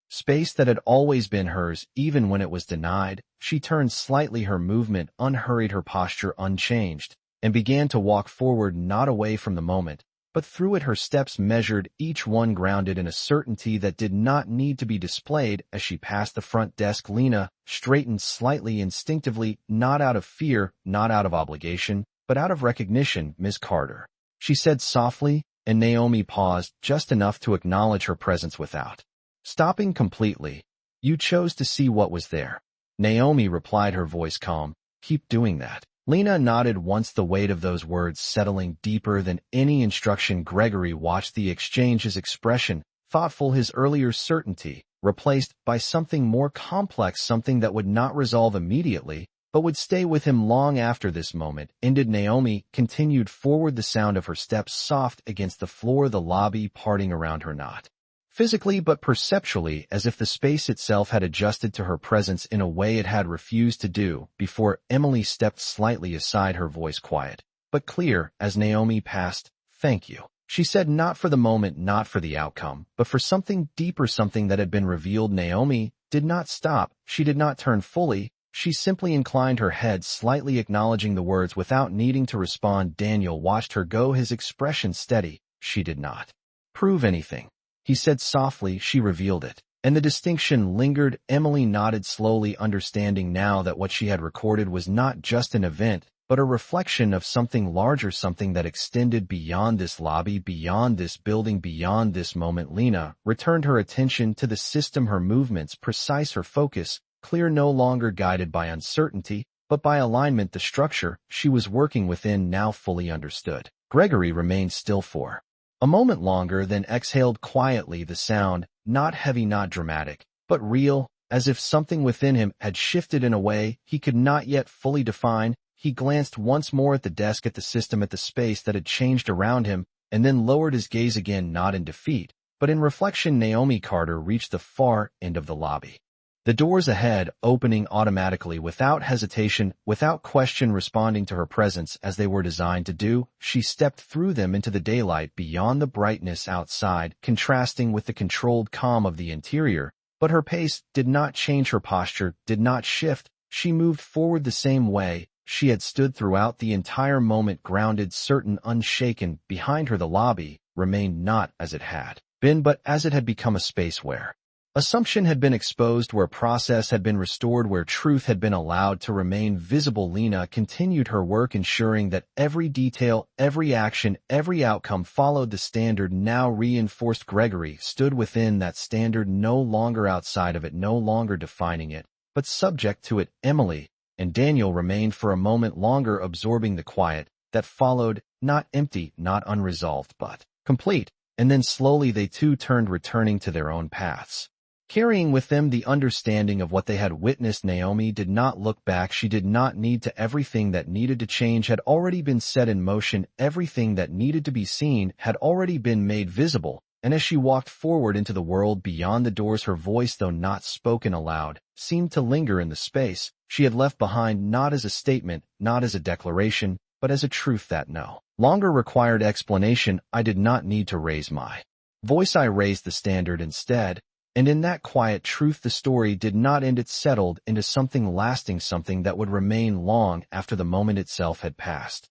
space that had always been hers, even when it was denied. She turned slightly, her movement unhurried, her posture unchanged, and began to walk forward, not away from the moment, but through it, her steps measured, each one grounded in a certainty that did not need to be displayed. As she passed the front desk, Lena straightened slightly, instinctively, not out of fear, not out of obligation, but out of recognition. Ms. Carter, she said softly, and Naomi paused just enough to acknowledge her presence without stopping completely. You chose to see what was there, Naomi replied, her voice calm. Keep doing that. Lena nodded once, the weight of those words settling deeper than any instruction. Gregory watched the exchange, his expression thoughtful, his earlier certainty replaced by something more complex, something that would not resolve immediately, but would stay with him long after this moment ended. Naomi continued forward, the sound of her steps soft against the floor, the lobby parting around her, not physically but perceptually, as if the space itself had adjusted to her presence in a way it had refused to do before. Emily stepped slightly aside, her voice quiet but clear as Naomi passed. Thank you, she said, not for the moment, not for the outcome, but for something deeper, something that had been revealed. Naomi did not stop, she did not turn fully, she simply inclined her head slightly, acknowledging the words without needing to respond. Daniel watched her go, his expression steady. She did not Prove anything. He said softly. She revealed it. And the distinction lingered. Emily nodded slowly, understanding now that what she had recorded was not just an event, but a reflection of something larger, something that extended beyond this lobby, beyond this building, beyond this moment. Lena returned her attention to the system, her movements precise, her focus clear, no longer guided by uncertainty, but by alignment. The structure she was working within now fully understood. Gregory remained still for a moment longer, then exhaled quietly, the sound not heavy, not dramatic, but real, as if something within him had shifted in a way he could not yet fully define. He glanced once more at the desk, at the system, at the space that had changed around him, and then lowered his gaze again, not in defeat, but in reflection. Naomi Carter reached the far end of the lobby. The doors ahead opening automatically, without hesitation, without question, responding to her presence as they were designed to do. She stepped through them into the daylight beyond the brightness outside, contrasting with the controlled calm of the interior. But her pace did not change, her posture did not shift. She moved forward the same way she had stood throughout the entire moment, grounded, certain, unshaken. Behind her, the lobby remained not as it had been, but as it had become, a space where assumption had been exposed, where process had been restored, where truth had been allowed to remain visible. Lena continued her work, ensuring that every detail, every action, every outcome followed the standard now reinforced. Gregory stood within that standard, no longer outside of it, no longer defining it, but subject to it. Emily and Daniel remained for a moment longer, absorbing the quiet that followed, not empty, not unresolved, but complete. And then slowly they too turned, returning to their own paths, carrying with them the understanding of what they had witnessed. Naomi did not look back. She did not need to. Everything that needed to change had already been set in motion. Everything that needed to be seen had already been made visible. And as she walked forward into the world beyond the doors, her voice, though not spoken aloud, seemed to linger in the space she had left behind, not as a statement, not as a declaration, but as a truth that no longer required explanation. I did not need to raise my voice. I raised the standard instead. And in that quiet truth, the story did not end. It settled into something lasting, something that would remain long after the moment itself had passed.